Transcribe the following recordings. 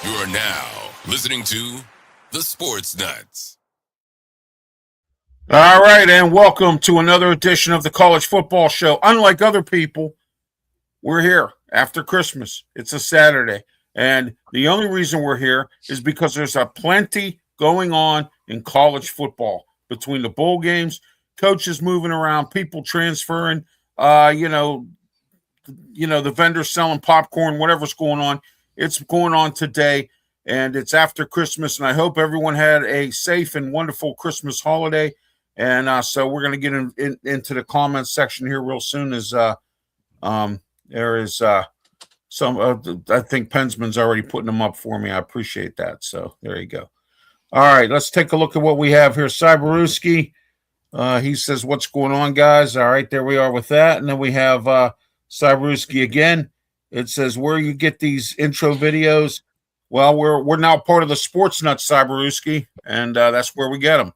You are now listening to The Sports Nuts. All right, and welcome to another edition of the College Football Show. Unlike other people, we're here after Christmas. It's a Saturday, and the only reason we're here is because there's a plenty going on in college football between the bowl games, coaches moving around, people transferring, the vendors selling popcorn, whatever's going on. It's going on today, and it's after Christmas, and I hope everyone had a safe and wonderful Christmas holiday. And so we're going to get into the comments section here real soon as there is some I think Pensman's already putting them up for me. I appreciate that. So there you go. All right, let's take a look at what we have here. Cyberuski, he says, what's going on, guys? All right, there we are with that. And then we have Cyberuski again. It says, where you get these intro videos? Well, we're now part of the Sports Nuts, Cyberuski, and that's where we get them.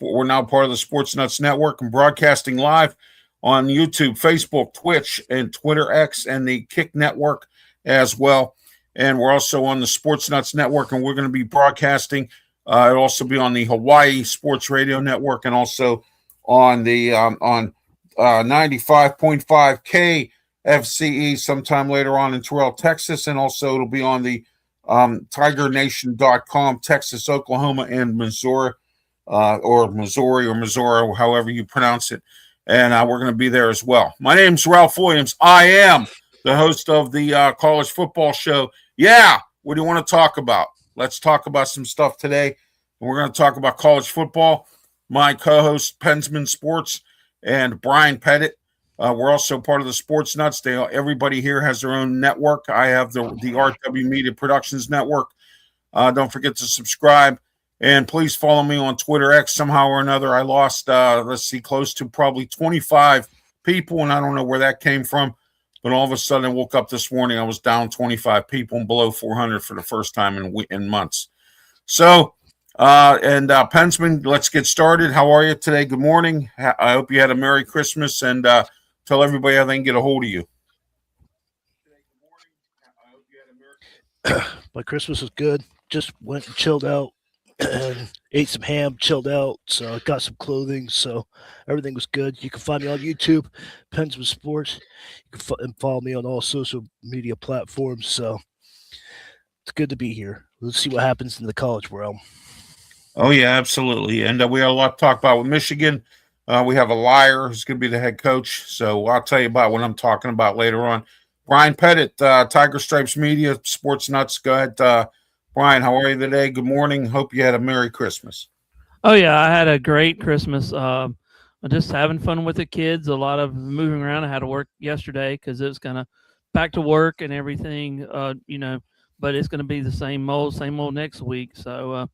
We're now part of the Sports Nuts Network and broadcasting live on YouTube, Facebook, Twitch, and Twitter X, and the Kick Network as well. And we're also on the Sports Nuts Network, and we're going to be broadcasting. It'll also be on the Hawaii Sports Radio Network and also on the 95.5 KFCE sometime later on in Terrell, Texas, and also it'll be on the TigerNation.com, Texas, Oklahoma, and Missouri. Or Missouri, however you pronounce it. And we're going to be there as well. My name's Ralph Williams. I am the host of the College Football Show. Yeah, what do you want to talk about? Let's talk about some stuff today. We're going to talk about college football. My co-host, Pensman Sports, and Brian Pettitt. We're also part of the Sports Nuts. Everybody here has their own network. I have the RW Media Productions Network. Don't forget to subscribe. And please follow me on Twitter X somehow or another. I lost, close to probably 25 people, and I don't know where that came from. But all of a sudden, I woke up this morning, I was down 25 people and below 400 for the first time in months. So, Pensman, let's get started. How are you today? Good morning. I hope you had a Merry Christmas, and tell everybody how they can get a hold of you. My Christmas was good. Just went and chilled out. Ate some ham, chilled out, so I got some clothing, so everything was good. You can find me on YouTube, Pensman Sports. You can follow me on all social media platforms, so it's good to be here. Let's see what happens in the college realm. Oh yeah, absolutely. And we have a lot to talk about with Michigan. We have a liar who's going to be the head coach. So I'll tell you about what I'm talking about later on. Brian Pettitt, Tiger Stripes Media, Sports Nuts. Go ahead, Brian. How are you today? Good morning. Hope you had a Merry Christmas. Oh yeah, I had a great Christmas. Just having fun with the kids. A lot of moving around. I had to work yesterday because it was kind of back to work and everything. But it's going to be the same old next week. So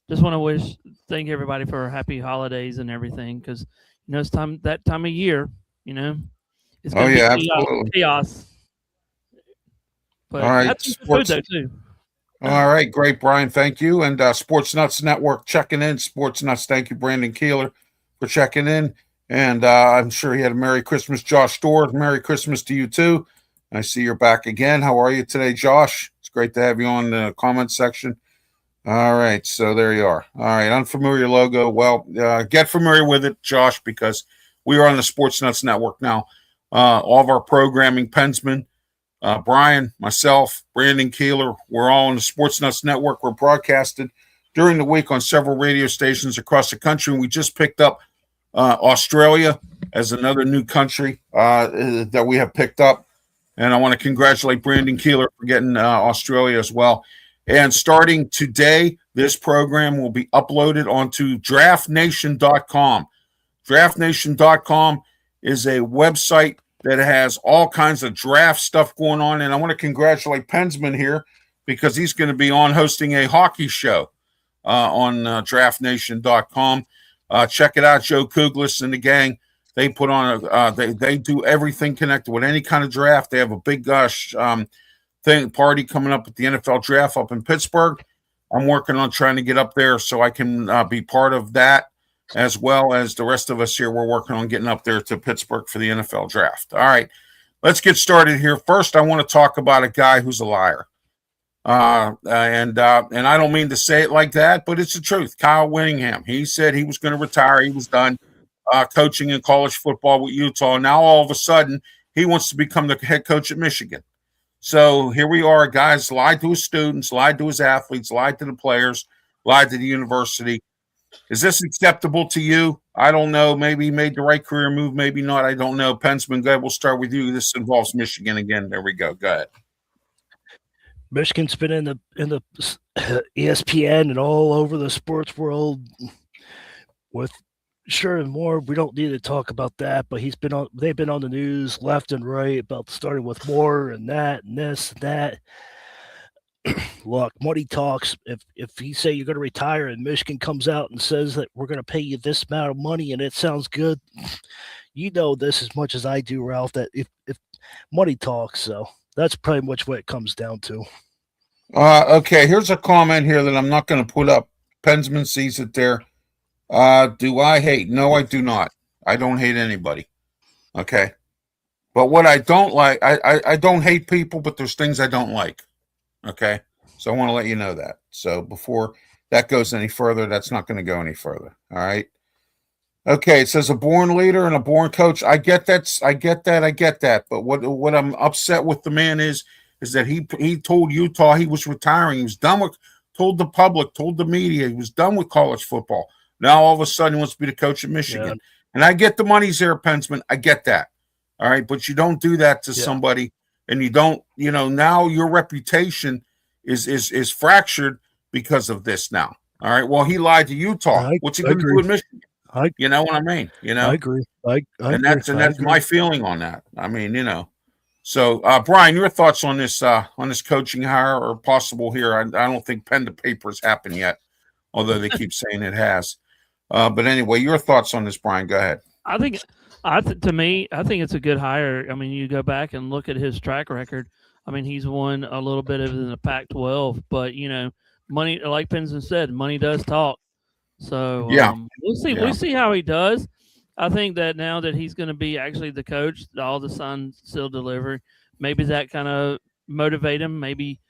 just want to thank everybody for happy holidays and everything because it's that time of year. You know, it's Oh going to be yeah, absolutely. chaos. All But right, had some good food though too. All right, great, Brian. Thank you. And Sports Nuts Network checking in. Sports Nuts, thank you, Brandon Keeler, for checking in. And I'm sure he had a Merry Christmas. Josh Storrs, Merry Christmas to you too. I see you're back again. How are you today, Josh? It's great to have you on the comment section. All right, so there you are. All right, unfamiliar logo. Well, get familiar with it, Josh, because we are on the Sports Nuts Network now. All of our programming, Pensman, Brian, myself, Brandon Keeler, we're all on the Sports Nuts Network. We're broadcasted during the week on several radio stations across the country. And we just picked up Australia as another new country that we have picked up. And I want to congratulate Brandon Keeler for getting Australia as well. And starting today, this program will be uploaded onto draftnation.com. Draftnation.com is a website that has all kinds of draft stuff going on. And I want to congratulate Pensman here because he's going to be on hosting a hockey show on draftnation.com. Check it out, Joe Kuglis and the gang. They put on they do everything connected with any kind of draft. They have a big party coming up at the NFL draft up in Pittsburgh. I'm working on trying to get up there so I can be part of that, as well as the rest of us here. We're working on getting up there to Pittsburgh for the NFL draft. All right, let's get started here. First, I want to talk about a guy who's a liar. And I don't mean to say it like that, but it's the truth. Kyle Whittingham. He said he was going to retire. He was done coaching in college football with Utah. Now, all of a sudden, he wants to become the head coach at Michigan. So here we are, guys, lied to his students, lied to his athletes, lied to the players, lied to the university. Is this acceptable to you? I don't know. Maybe he made the right career move, maybe not. I don't know. Pensman, go ahead. We'll start with you. This involves Michigan again. There we go. Go ahead. Michigan's been in the ESPN and all over the sports world with Sure Moore. We don't need to talk about that, but they've been on the news left and right about starting with Moore and that and this and that. Look, money talks. If you say you're going to retire and Michigan comes out and says that we're going to pay you this amount of money and it sounds good, you know this as much as I do, Ralph, that if money talks, so that's pretty much what it comes down to. Okay, here's a comment here that I'm not going to put up. Pensman sees it there. Do I hate? No, I do not. I don't hate anybody. Okay. But what I don't like, I don't hate people, but there's things I don't like. Okay. So I want to let you know that. So before that goes any further, that's not going to go any further. All right. Okay. It says a born leader and a born coach. I get that. I get that. But what I'm upset with the man is that he told Utah he was retiring. He was done with, told the public, told the media, he was done with college football. Now all of a sudden he wants to be the coach of Michigan. Yeah. And I get the money's there, Pensman. I get that. All right. But you don't do that to somebody, and you don't, now your reputation is fractured because of this now. All right. Well, he lied to Utah. What's he going to do with Michigan? You know what I mean? I agree. That's my feeling on that. I mean, So, Brian, your thoughts on this coaching hire or possible here? I don't think pen to paper has happened yet, although they keep saying it has. But anyway, your thoughts on this, Brian? Go ahead. I think it's a good hire. I mean, you go back and look at his track record. I mean, he's won a little bit of it in the Pac-12, but money, like Pensman said, money does talk. So we'll see. We'll see how he does. I think that now that he's going to be actually the coach, all the signs still deliver. Maybe that kind of motivate him. Maybe,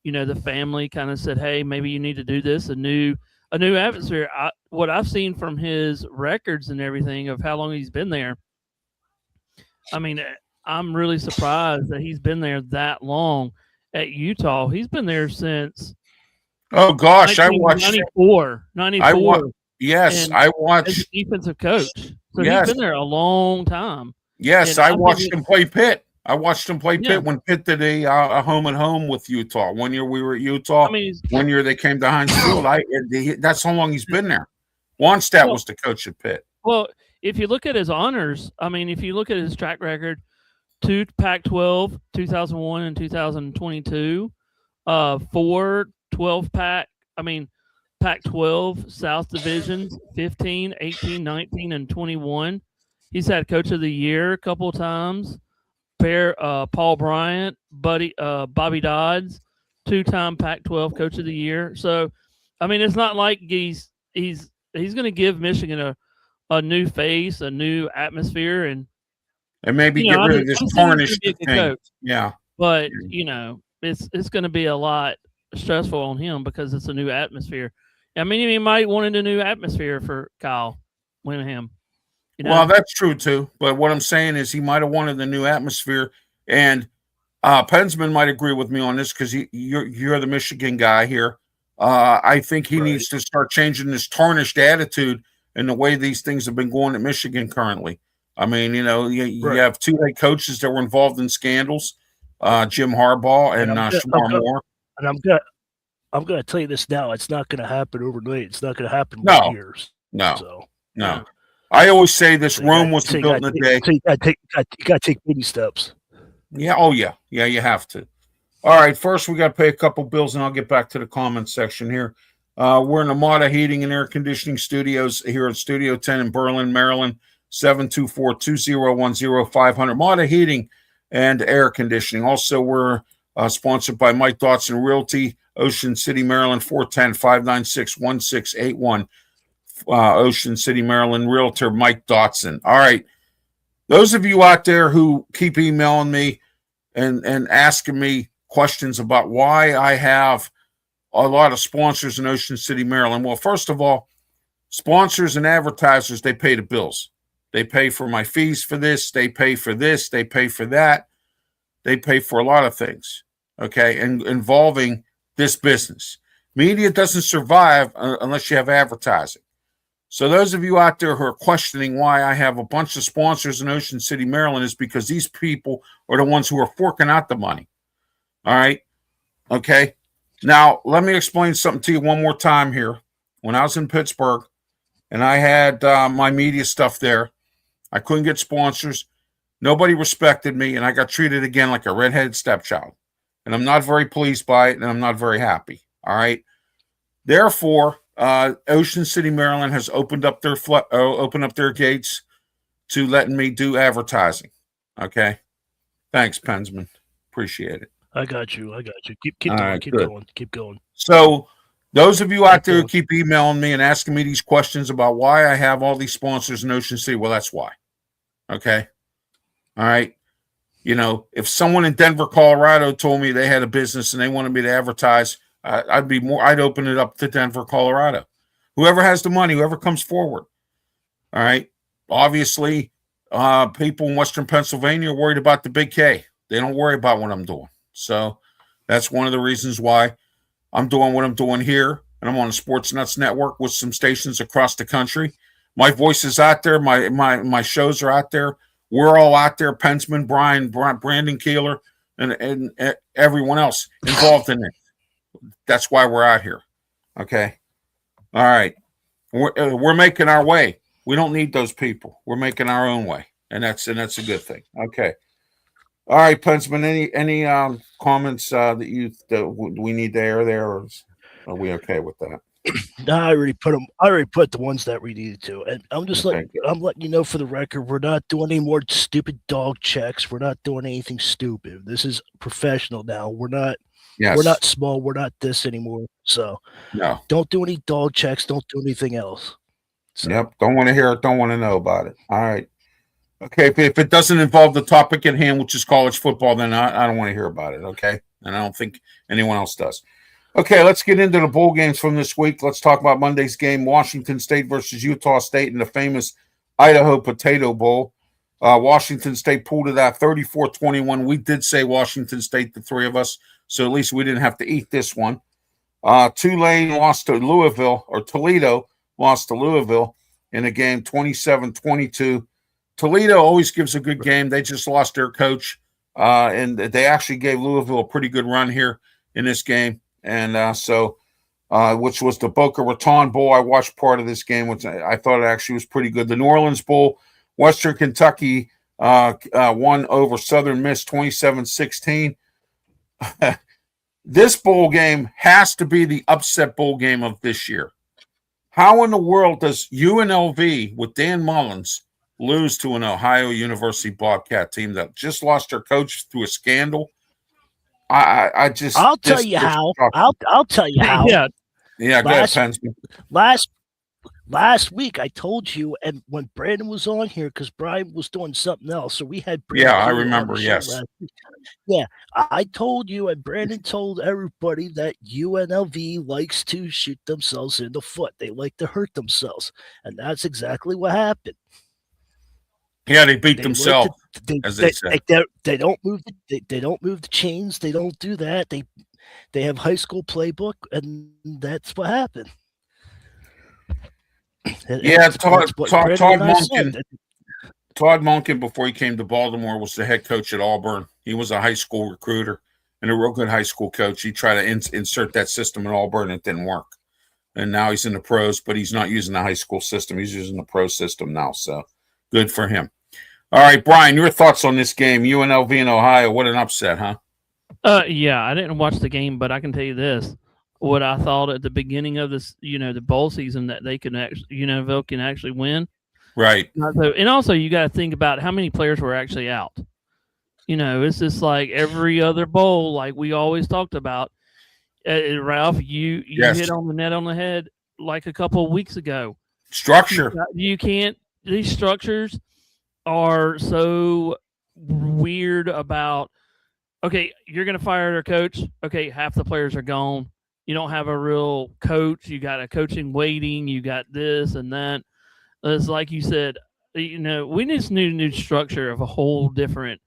the family kind of said, "Hey, maybe you need to do this, a new atmosphere." What I've seen from his records and everything of how long he's been there, I mean, I'm really surprised that he's been there that long at Utah. He's been there since Oh gosh, I watched. 94. Yes, and I as a watched. defensive coach. So he's Yes, been there a long time. yes, And I I watched think him play Pitt. I watched him play yeah, Pitt when Pitt did a home and home with Utah. 1 year we were at Utah. I mean, 1 year they came to Heinz Field. That's how long he's been there. Wannstedt was the coach at Pitt. well, if you look at his honors, I mean, if you look at his track record, 2 Pac-12, 2001 and 2022, 4 12-pack, I mean, Pac-12 South Divisions, 15, 18, 19, and 21. He's had Coach of the Year a couple of times. Paul Bryant, Bobby Dodds, 2-time Pac-12 Coach of the Year. So, I mean, it's not like he's going to give Michigan a new face, a new atmosphere, and maybe get rid of this tarnished thing. Coach, yeah, but it's going to be a lot stressful on him because it's a new atmosphere. I mean, he might wanted a new atmosphere for Kyle Whittingham. Well, that's true too. But what I'm saying is he might have wanted the new atmosphere, and Pensman might agree with me on this because you're the Michigan guy here. I think he needs to start changing this tarnished attitude and the way these things have been going at Michigan currently. I mean, you have 2 head coaches that were involved in scandals, Jim Harbaugh and Shamar Moore. And I'm gonna tell you this now. It's not gonna happen overnight. It's not gonna happen in years. No. I always say this Rome was built in a day. So you gotta take baby steps. Yeah. Oh yeah. Yeah. You have to. All right. First, we got to pay a couple bills, and I'll get back to the comments section here. We're in the Mata Heating and Air Conditioning Studios here at Studio 10 in Berlin, Maryland. 724-2010-500. Mata Heating and Air Conditioning. Also, we're sponsored by Mike Dotson Realty, Ocean City, Maryland. 410-596-1681. Ocean City, Maryland, realtor Mike Dotson. All right. Those of you out there who keep emailing me and asking me questions about why I have a lot of sponsors in Ocean City, Maryland. Well, first of all, sponsors and advertisers, they pay the bills. They pay for my fees for this. They pay for this. They pay for that. They pay for a lot of things, okay, and involving this business. Media doesn't survive unless you have advertising. So those of you out there who are questioning why I have a bunch of sponsors in Ocean City, Maryland, is because these people are the ones who are forking out the money. All right? Okay? Now, let me explain something to you one more time here. When I was in Pittsburgh and I had my media stuff there, I couldn't get sponsors. Nobody respected me, and I got treated again like a redheaded stepchild. And I'm not very pleased by it, and I'm not very happy. All right? Therefore, Ocean City, Maryland has opened up their gates to letting me do advertising. Okay, thanks, Pensman. Appreciate it. I got you. Keep going. So, those of you out there who keep emailing me and asking me these questions about why I have all these sponsors in Ocean City, well, that's why. Okay, all right. If someone in Denver, Colorado, told me they had a business and they wanted me to advertise, I'd open it up to Denver, Colorado. Whoever has the money, whoever comes forward. All right. Obviously, people in Western Pennsylvania are worried about the big K. They don't worry about what I'm doing. So that's one of the reasons why I'm doing what I'm doing here. And I'm on the Sports Nuts Network with some stations across the country. My voice is out there. My shows are out there. We're all out there. Pensman, Bryan, Brandon Keeler, and everyone else involved in it. That's why we're out here. Okay. All right. We're making our way. We don't need those people. We're making our own way. And that's a good thing. Okay. All right, Pensman, any comments that we need to air there, or are we okay with that? No, I already put them. I already put the ones that we needed to, and I'm letting you know for the record, we're not doing any more stupid dog checks. We're not doing anything stupid. This is professional now. We're not. Yes. We're not small. We're not this anymore. So no, don't do any dog checks. Don't do anything else. So. Yep. Don't want to hear it. Don't want to know about it. All right. Okay. If it doesn't involve the topic at hand, which is college football, then I don't want to hear about it. Okay. And I don't think anyone else does. Okay. Let's get into the bowl games from this week. Let's talk about Monday's game, Washington State versus Utah State in the famous Idaho Potato Bowl. Washington State pulled it out 34-21. We did say Washington State, the three of us, so at least we didn't have to eat this one. Tulane lost to Louisville, or Toledo lost to Louisville in a game 27-22. Toledo always gives a good game. They just lost their coach, and they actually gave Louisville a pretty good run here in this game. And which was the Boca Raton Bowl. I watched part of this game, which I thought it actually was pretty good. The New Orleans Bowl, Western Kentucky won over Southern Miss 27-16. This bowl game has to be the upset bowl game of this year. How in the world does UNLV with Dan Mullins lose to an Ohio University Bobcat team that just lost their coach through a scandal? I'll tell you how. I'll tell you how. Yeah, go ahead, Pensman. Last week I told you, and when Brandon was on here, because Brian was doing something else, so we had Brandon. Yeah, I remember. Yes. Yeah, I told you, and Brandon told everybody that UNLV likes to shoot themselves in the foot. They like to hurt themselves, and that's exactly what happened. Yeah, they beat themselves, as they said. They don't move. They don't move the chains. They don't do that. They have high school playbook, and that's what happened. Yeah, Todd Monken, before he came to Baltimore, was the head coach at Auburn. He was a high school recruiter and a real good high school coach. He tried to insert that system at Auburn, and it didn't work. And now he's in the pros, but he's not using the high school system. He's using the pro system now, so good for him. All right, Brian, your thoughts on this game, UNLV and Ohio. What an upset, huh? Yeah, I didn't watch the game, but I can tell you this. What I thought at the beginning of this, the bowl season, that they can actually, UNLV can actually win. Right. So, and also you got to think about how many players were actually out. It's just like every other bowl, like we always talked about. Ralph, you hit on the net on the head like a couple of weeks ago. Structure. You can't. These structures are so weird about. Okay, you're going to fire their coach. Okay, half the players are gone. You don't have a real coach. You got a coaching waiting. You got this and that. It's like you said, we just need a new structure of a whole different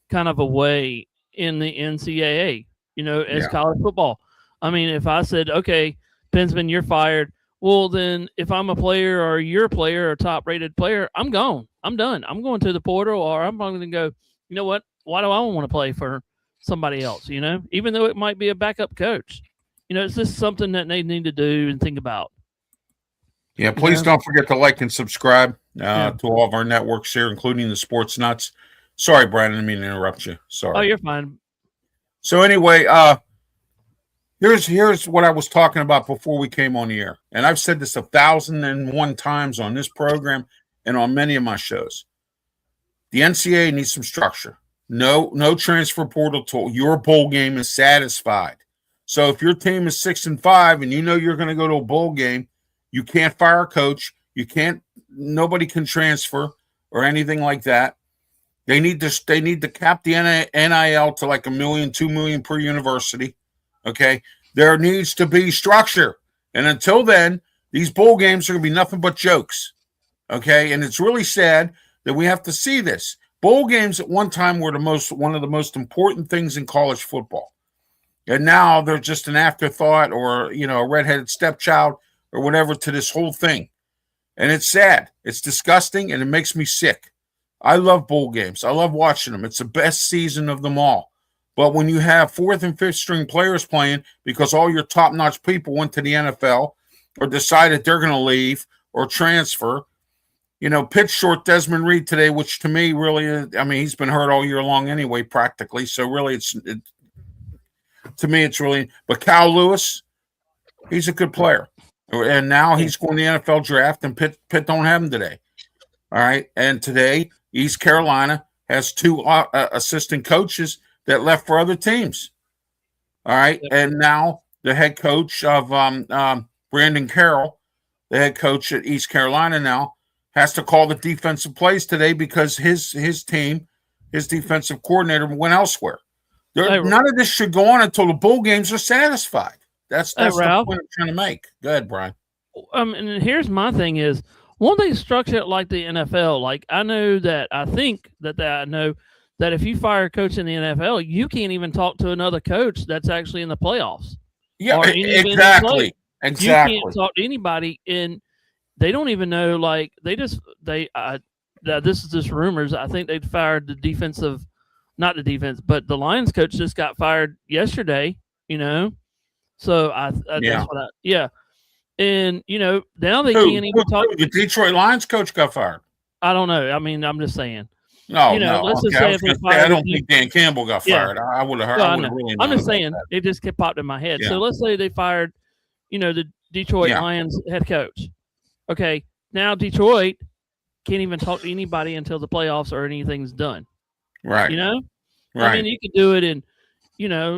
kind of a way in the NCAA, as college football. I mean, if I said, okay, Pensman, you're fired. Well, then if I'm a player or you're a player or a top-rated player, I'm gone. I'm done. I'm going to the portal, or I'm going to go, you know what? Why do I want to play for somebody else, even though it might be a backup coach? It's just something that they need to do and think about. Yeah, please don't forget to like and subscribe to all of our networks here, including the Sports Nuts. Sorry, Brian, I didn't mean to interrupt you. Sorry. Oh, you're fine. So anyway, here's what I was talking about before we came on the air. And I've said this 1,001 times on this program and on many of my shows. The NCAA needs some structure. No transfer portal till your bowl game is satisfied. So if your team is 6-5 and you're going to go to a bowl game, you can't fire a coach. Nobody can transfer or anything like that. They need to cap the NIL to like $1 million, $2 million per university. Okay. There needs to be structure. And until then, these bowl games are going to be nothing but jokes. Okay. And it's really sad that we have to see this. Bowl games at one time were one of the most important things in college football. And now they're just an afterthought or, a redheaded stepchild or whatever to this whole thing. And it's sad. It's disgusting, and it makes me sick. I love bowl games. I love watching them. It's the best season of them all. But when you have fourth and fifth string players playing because all your top-notch people went to the NFL or decided they're going to leave or transfer, Pitt short Desmond Reed today, which to me really, he's been hurt all year long anyway, practically. So really, to me, it's really, but Cal Lewis, he's a good player. And now he's going to the NFL draft, and Pitt don't have him today. All right. And today, East Carolina has two assistant coaches that left for other teams. All right. Yep. And now the head coach of Brandon Carroll, the head coach at East Carolina now, has to call the defensive plays today because his team, his defensive coordinator, went elsewhere. None of this should go on until the bowl games are satisfied. That's the point I'm trying to make. Go ahead, Brian. And here's my thing is, won't they structure it like the NFL? Like I know that I know that if you fire a coach in the NFL, you can't even talk to another coach that's actually in the playoffs. Yeah, or any event in exactly. play. Exactly. You can't talk to anybody, and they don't even know. Like this is just rumors. I think they fired the defensive, not the defense, but the Lions coach just got fired yesterday. So that's what yeah. And now they can't even talk. The Detroit Lions coach got fired. I don't know. I mean, I'm just saying. No, Let's just okay. say if they fired. I don't think Dan Campbell got Yeah. fired. I would have heard. Well, I would have really. I'm just saying that. it just popped in my head. Yeah. So let's say they fired, the Detroit Lions head coach. Okay, now Detroit can't even talk to anybody until the playoffs or anything's done. Right. Right. I mean, you could do it in,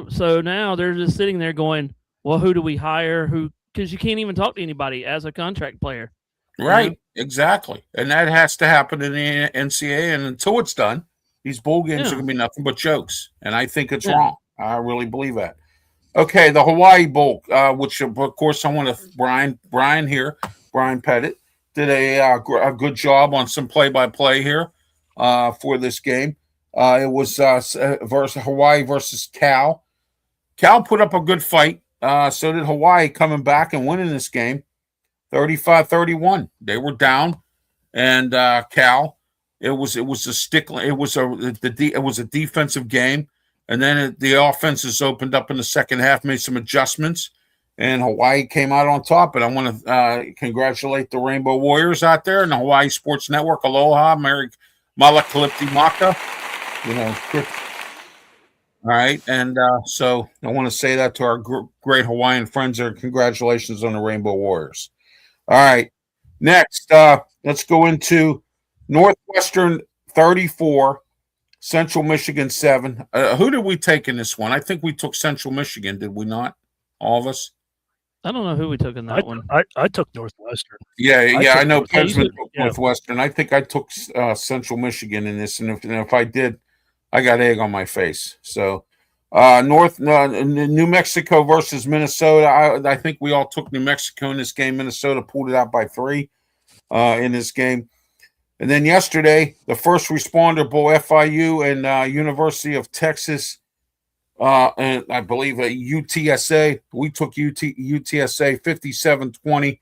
so now they're just sitting there going, well, who do we hire? Because you can't even talk to anybody as a contract player. Right. Exactly. And that has to happen in the NCAA. And until it's done, these bowl games are going to be nothing but jokes. And I think it's wrong. I really believe that. Okay. The Hawaii Bowl, which of course I want to, Brian here, Bryan Pettitt, did a good job on some play-by-play here for this game. It was Hawaii versus Cal. Cal put up a good fight. So did Hawaii, coming back and winning this game, 35-31. They were down, and Cal. It was a defensive game, and then the offenses opened up in the second half, made some adjustments, and Hawaii came out on top. And I want to congratulate the Rainbow Warriors out there and the Hawaii Sports Network. Aloha, Mary Malakalipti Maka. All right. And so I want to say that to our great Hawaiian friends there. Congratulations on the Rainbow Warriors. All right. Next, let's go into Northwestern 34, Central Michigan 7. Who did we take in this one? I think we took Central Michigan, did we not? All of us? I don't know who we took in that one. I took Northwestern. Yeah, I know Pennsman took yeah. Northwestern. I think I took Central Michigan in this, and if I did, I got egg on my face. So, New Mexico versus Minnesota. I think we all took New Mexico in this game. Minnesota pulled it out by 3 in this game. And then yesterday, the First Responder Bowl, FIU and University of Texas, and I believe UTSA. We took UTSA 57-20.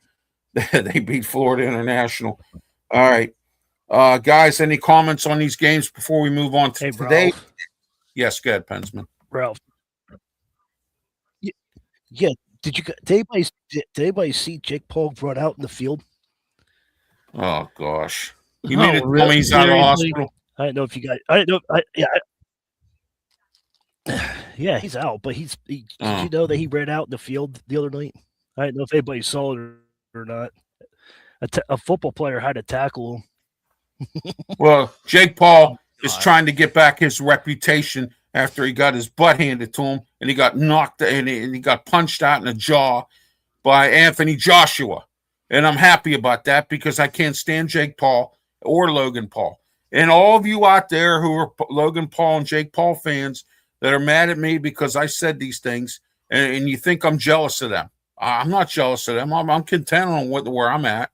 They beat Florida International. All right. Guys, any comments on these games before we move on to today? Ralph. Yes, go ahead, Pensman. Ralph. Yeah. Did anybody see Jake Paul brought out in the field? Oh gosh. You mean to really? tell me he's out of the hospital? I don't know if you guys. I don't know. Yeah, he's out, but did you know that he ran out in the field the other night? I don't know if anybody saw it or not. A football player had to tackle him. Well, Jake Paul is trying to get back his reputation after he got his butt handed to him and he got knocked and he got punched out in the jaw by Anthony Joshua. And I'm happy about that because I can't stand Jake Paul or Logan Paul. And all of you out there who are Logan Paul and Jake Paul fans that are mad at me because I said these things and you think I'm jealous of them. I'm not jealous of them. I'm content on where I'm at.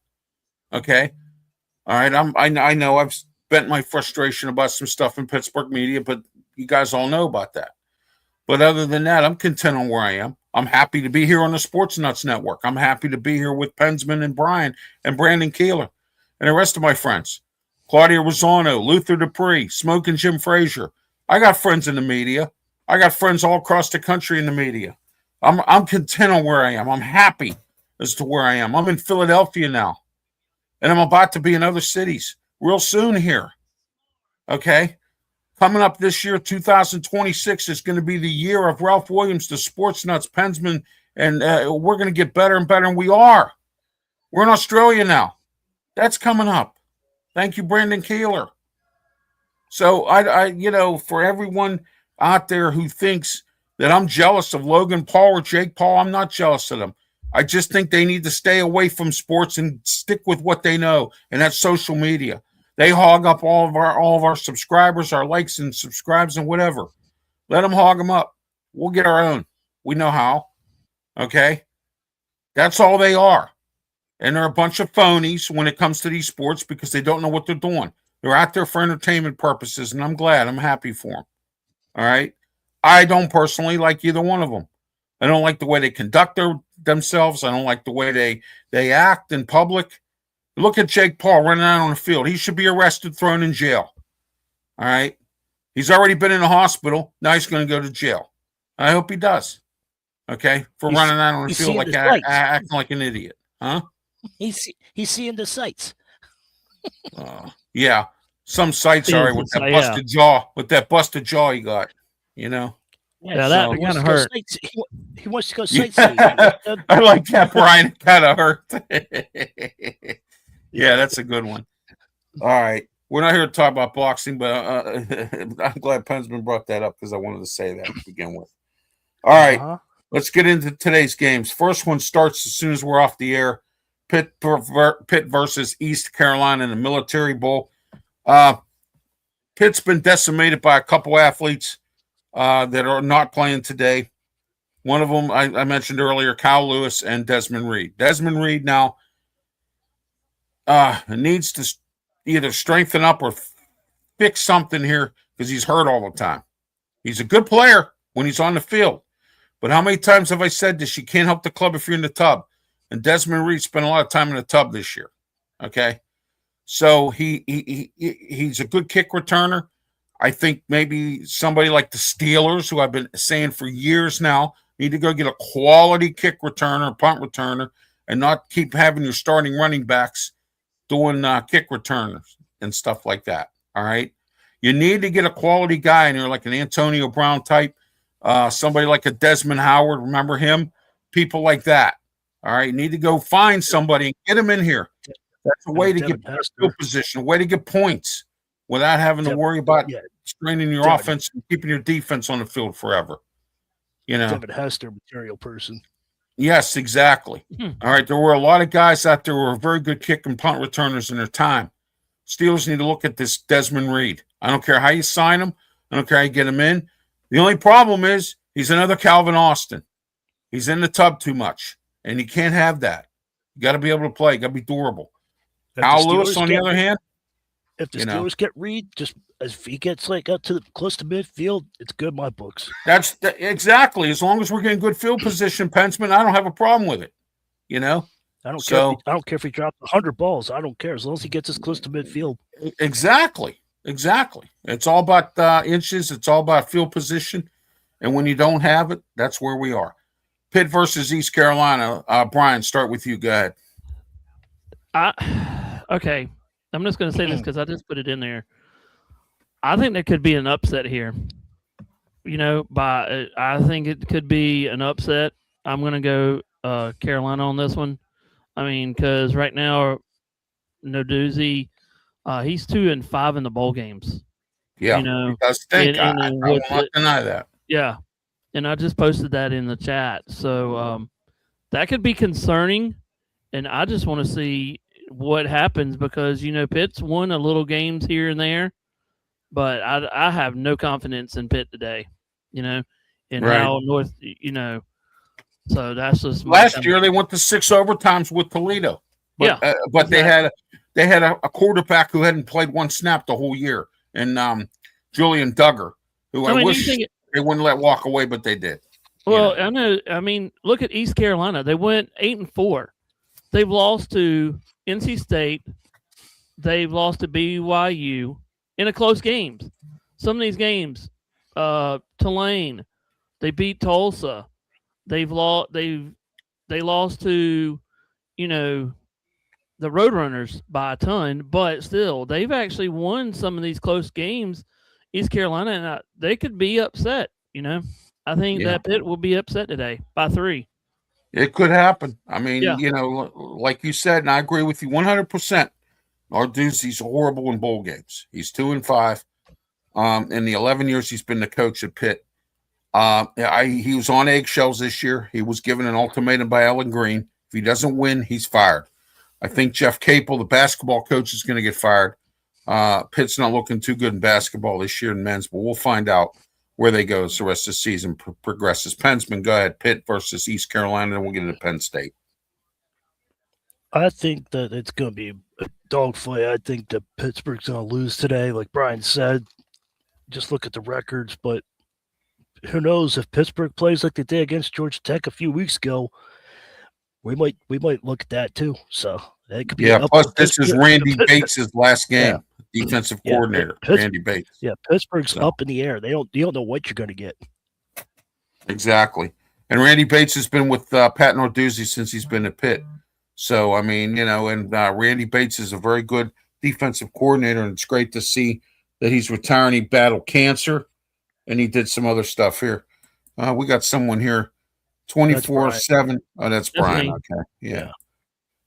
Okay. All right. I know I've spent my frustration about some stuff in Pittsburgh media, but you guys all know about that. But other than that, I'm content on where I am. I'm happy to be here on the Sports Nuts Network. I'm happy to be here with Pensman and Brian and Brandon Keeler and the rest of my friends. Claudia Rosano, Luther Dupree, Smoke and Jim Frazier. I got friends in the media. I got friends all across the country in the media. I'm content on where I am. I'm happy as to where I am. I'm in Philadelphia now. And I'm about to be in other cities real soon here. Okay? Coming up this year, 2026, is going to be the year of Ralph Williams, the Sports Nuts, Pensman, and we're going to get better and better, and we are. We're in Australia now. That's coming up. Thank you, Brandon Keeler. So, I for everyone out there who thinks that I'm jealous of Logan Paul or Jake Paul, I'm not jealous of them. I just think they need to stay away from sports and stick with what they know, and that's social media. They hog up all of our subscribers, our likes and subscribes and whatever. Let them hog them up. We'll get our own. We know how. Okay? That's all they are. And they're a bunch of phonies when it comes to these sports because they don't know what they're doing. They're out there for entertainment purposes, and I'm glad. I'm happy for them. All right? I don't personally like either one of them. I don't like the way they conduct themselves. I don't like the way they act in public. Look at Jake Paul running out on the field. He should be arrested, thrown in jail. All right? He's already been in the hospital. Now he's going to go to jail. I hope he does. Okay? For running out on the field like acting like an idiot. Huh? He's seeing the sights. Yeah. Some sights are with that busted jaw. With that busted jaw he got. You know? Yeah, that kind of hurt. He wants to go sightseeing. I like that, Brian. It kind of hurt. Yeah, that's a good one. All right. We're not here to talk about boxing, but I'm glad Pensman brought that up because I wanted to say that to begin with. All right. Let's get into today's games. First one starts as soon as we're off the air. Pitt versus East Carolina in the Military Bowl. Pitt's been decimated by a couple athletes that are not playing today. One of them I mentioned earlier, Kyle Lewis and Desmond Reed. Desmond Reed now needs to either strengthen up or fix something here because he's hurt all the time. He's a good player when he's on the field. But how many times have I said this? You can't help the club if you're in the tub. And Desmond Reed spent a lot of time in the tub this year. Okay? So he's a good kick returner. I think maybe somebody like the Steelers, who I've been saying for years now, need to go get a quality kick returner, punt returner, and not keep having your starting running backs doing kick returners and stuff like that. All right? You need to get a quality guy in here, like an Antonio Brown type, somebody like a Desmond Howard. Remember him? People like that. All right? You need to go find somebody and get him in here. That's a way to get field position, a way to get points without having to worry about straining your offense and keeping your defense on the field forever. You know, Devin Hester, material person. Yes, exactly. All right, there were a lot of guys out there who were very good kick and punt returners in their time. Steelers need to look at this Desmond Reed. I don't care how you sign him. I don't care how you get him in. The only problem is he's another Calvin Austin. He's in the tub too much, and you can't have that. You got to be able to play. You got to be durable. Kyle Lewis, on the other hand, if the Steelers get Reed, just as if he gets like up to close to midfield, it's good in my books. That's exactly. As long as we're getting good field position, Pensman, I don't have a problem with it. You know, I don't care if he drops 100 balls. I don't care as long as he gets as close to midfield. Exactly. It's all about inches. It's all about field position, and when you don't have it, that's where we are. Pitt versus East Carolina. Brian, start with you. Go ahead. Okay. I'm just going to say this because I just put it in there. I think there could be an upset here. You know, I think it could be an upset. I'm going to go Carolina on this one. I mean, because right now, no doozy, he's 2-5 in the bowl games. Yeah, you know, he does stink. I will not deny that. Yeah, and I just posted that in the chat. So that could be concerning, and I just want to see what happens because, you know, Pitt's won a little games here and there, but I have no confidence in Pitt today, you know, and how North, you know, so that's just last year they went to 6 overtimes with Toledo, but, but exactly. they had a quarterback who hadn't played one snap the whole year, and Julian Duggar, who I wish they wouldn't let walk away, but they did. Well, I know. I mean, look at East Carolina. They went 8-4. They've lost to NC State. They've lost to BYU in a close games. Some of these games, Tulane, they beat Tulsa. They lost to, you know, the Roadrunners by a ton, but still, they've actually won some of these close games. East Carolina, and they could be upset. You know, I think that Pitt will be upset today by 3. It could happen. I mean, you know, like you said, and I agree with you 100%. Narduzzi's horrible in bowl games. He's 2-5. In the 11 years he's been the coach at Pitt, he was on eggshells this year. He was given an ultimatum by Ellen Green. If he doesn't win, he's fired. I think Jeff Capel, the basketball coach, is going to get fired. Pitt's not looking too good in basketball this year in men's, but we'll find out where they go as the rest of the season progresses. Pensman, go ahead. Pitt versus East Carolina, and we'll get into Penn State. I think that it's going to be a dogfight. I think that Pittsburgh's going to lose today, like Brian said. Just look at the records, but who knows if Pittsburgh plays like they did against Georgia Tech a few weeks ago, we might look at that too. So it could be Yeah. up Plus, to this is Pittsburgh. Randy Bates' last Yeah, game, defensive yeah, coordinator, Randy Bates. Yeah, Pittsburgh's So, up in the air. You don't know what you're going to get. exactly. And Randy Bates has been with Pat Narduzzi since he's been at Pitt. So, I mean, and Randy Bates is a very good defensive coordinator, and it's great to see that he's retiring. He battled cancer, and he did some other stuff here. We got someone here, 24/7. Oh, that's Brian. Okay, yeah.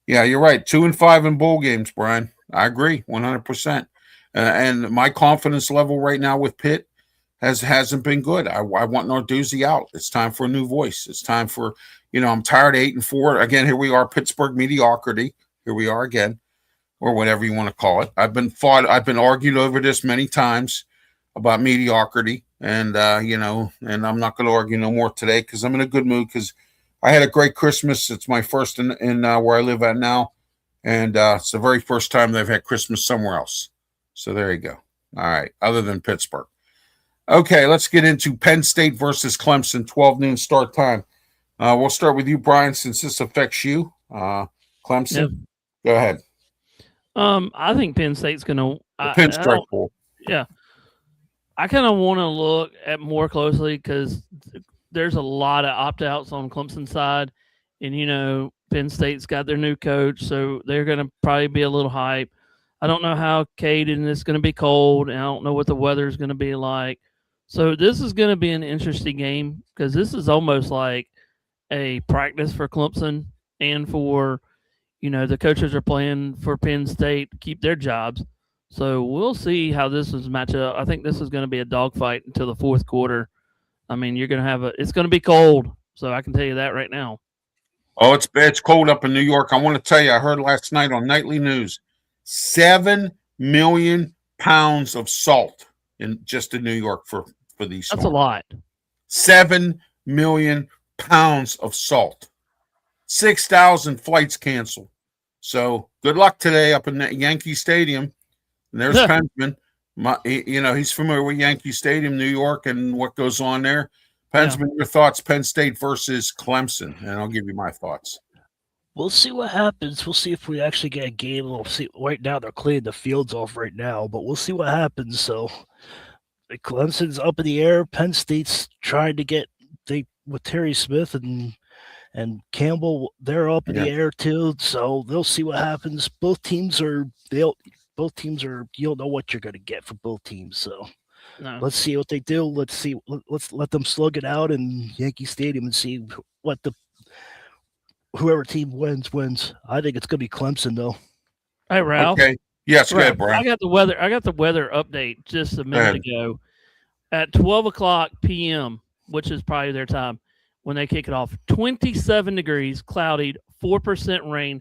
Yeah, you're right. 2-5 in bowl games, Brian. I agree, 100%. And my confidence level right now with Pitt hasn't been good. I want Narduzzi out. It's time for a new voice. It's time for, I'm tired of 8-4. Again, here we are, Pittsburgh mediocrity. Here we are again, or whatever you want to call it. I've been argued over this many times about mediocrity, and and I'm not going to argue no more today because I'm in a good mood because I had a great Christmas. It's my first in where I live at now, and it's the very first time they've had Christmas somewhere else. So there you go. All right, other than Pittsburgh. Okay, let's get into Penn State versus Clemson, 12 noon start time. We'll start with you, Brian, since this affects you. Clemson, Go ahead. I think Penn State's going to Pinstripe Bowl. Yeah. I kind of want to look at more closely because there's a lot of opt-outs on Clemson's side. And, Penn State's got their new coach, so they're going to probably be a little hype. I don't know how Caden is going to be cold, and I don't know what the weather is going to be like. So this is going to be an interesting game because this is almost like a practice for Clemson and for, the coaches are playing for Penn State to keep their jobs. So we'll see how this is match up. I think this is going to be a dogfight until the fourth quarter. I mean, you're going to have it's going to be cold. So I can tell you that right now. Oh, it's cold up in New York. I want to tell you, I heard last night on Nightly News, 7 million pounds of salt just in New York for these storms. That's a lot. 7 million pounds of salt. 6,000 flights canceled. So good luck today up in Yankee Stadium. And there's Pensman. He's familiar with Yankee Stadium, New York, and what goes on there. Pensman, your thoughts, Penn State versus Clemson, and I'll give you my thoughts. We'll see what happens. We'll see if we actually get a game. We'll see. Right now, they're cleaning the fields off right now, but we'll see what happens. So, Clemson's up in the air. Penn State's trying to get with Terry Smith and Campbell. They're up in the air too. So they'll see what happens. Both teams are. You don't know what you're going to get from both teams. So. No. Let's see what they do. Let's let them slug it out in Yankee Stadium and see what whoever team wins. I think it's going to be Clemson, though. Hey, Ralph. Okay. Yes, Ralph, go ahead, Brian. I got the weather update just a minute ago. At 12:00 p.m., which is probably their time when they kick it off. 27 degrees, cloudy, 4% rain,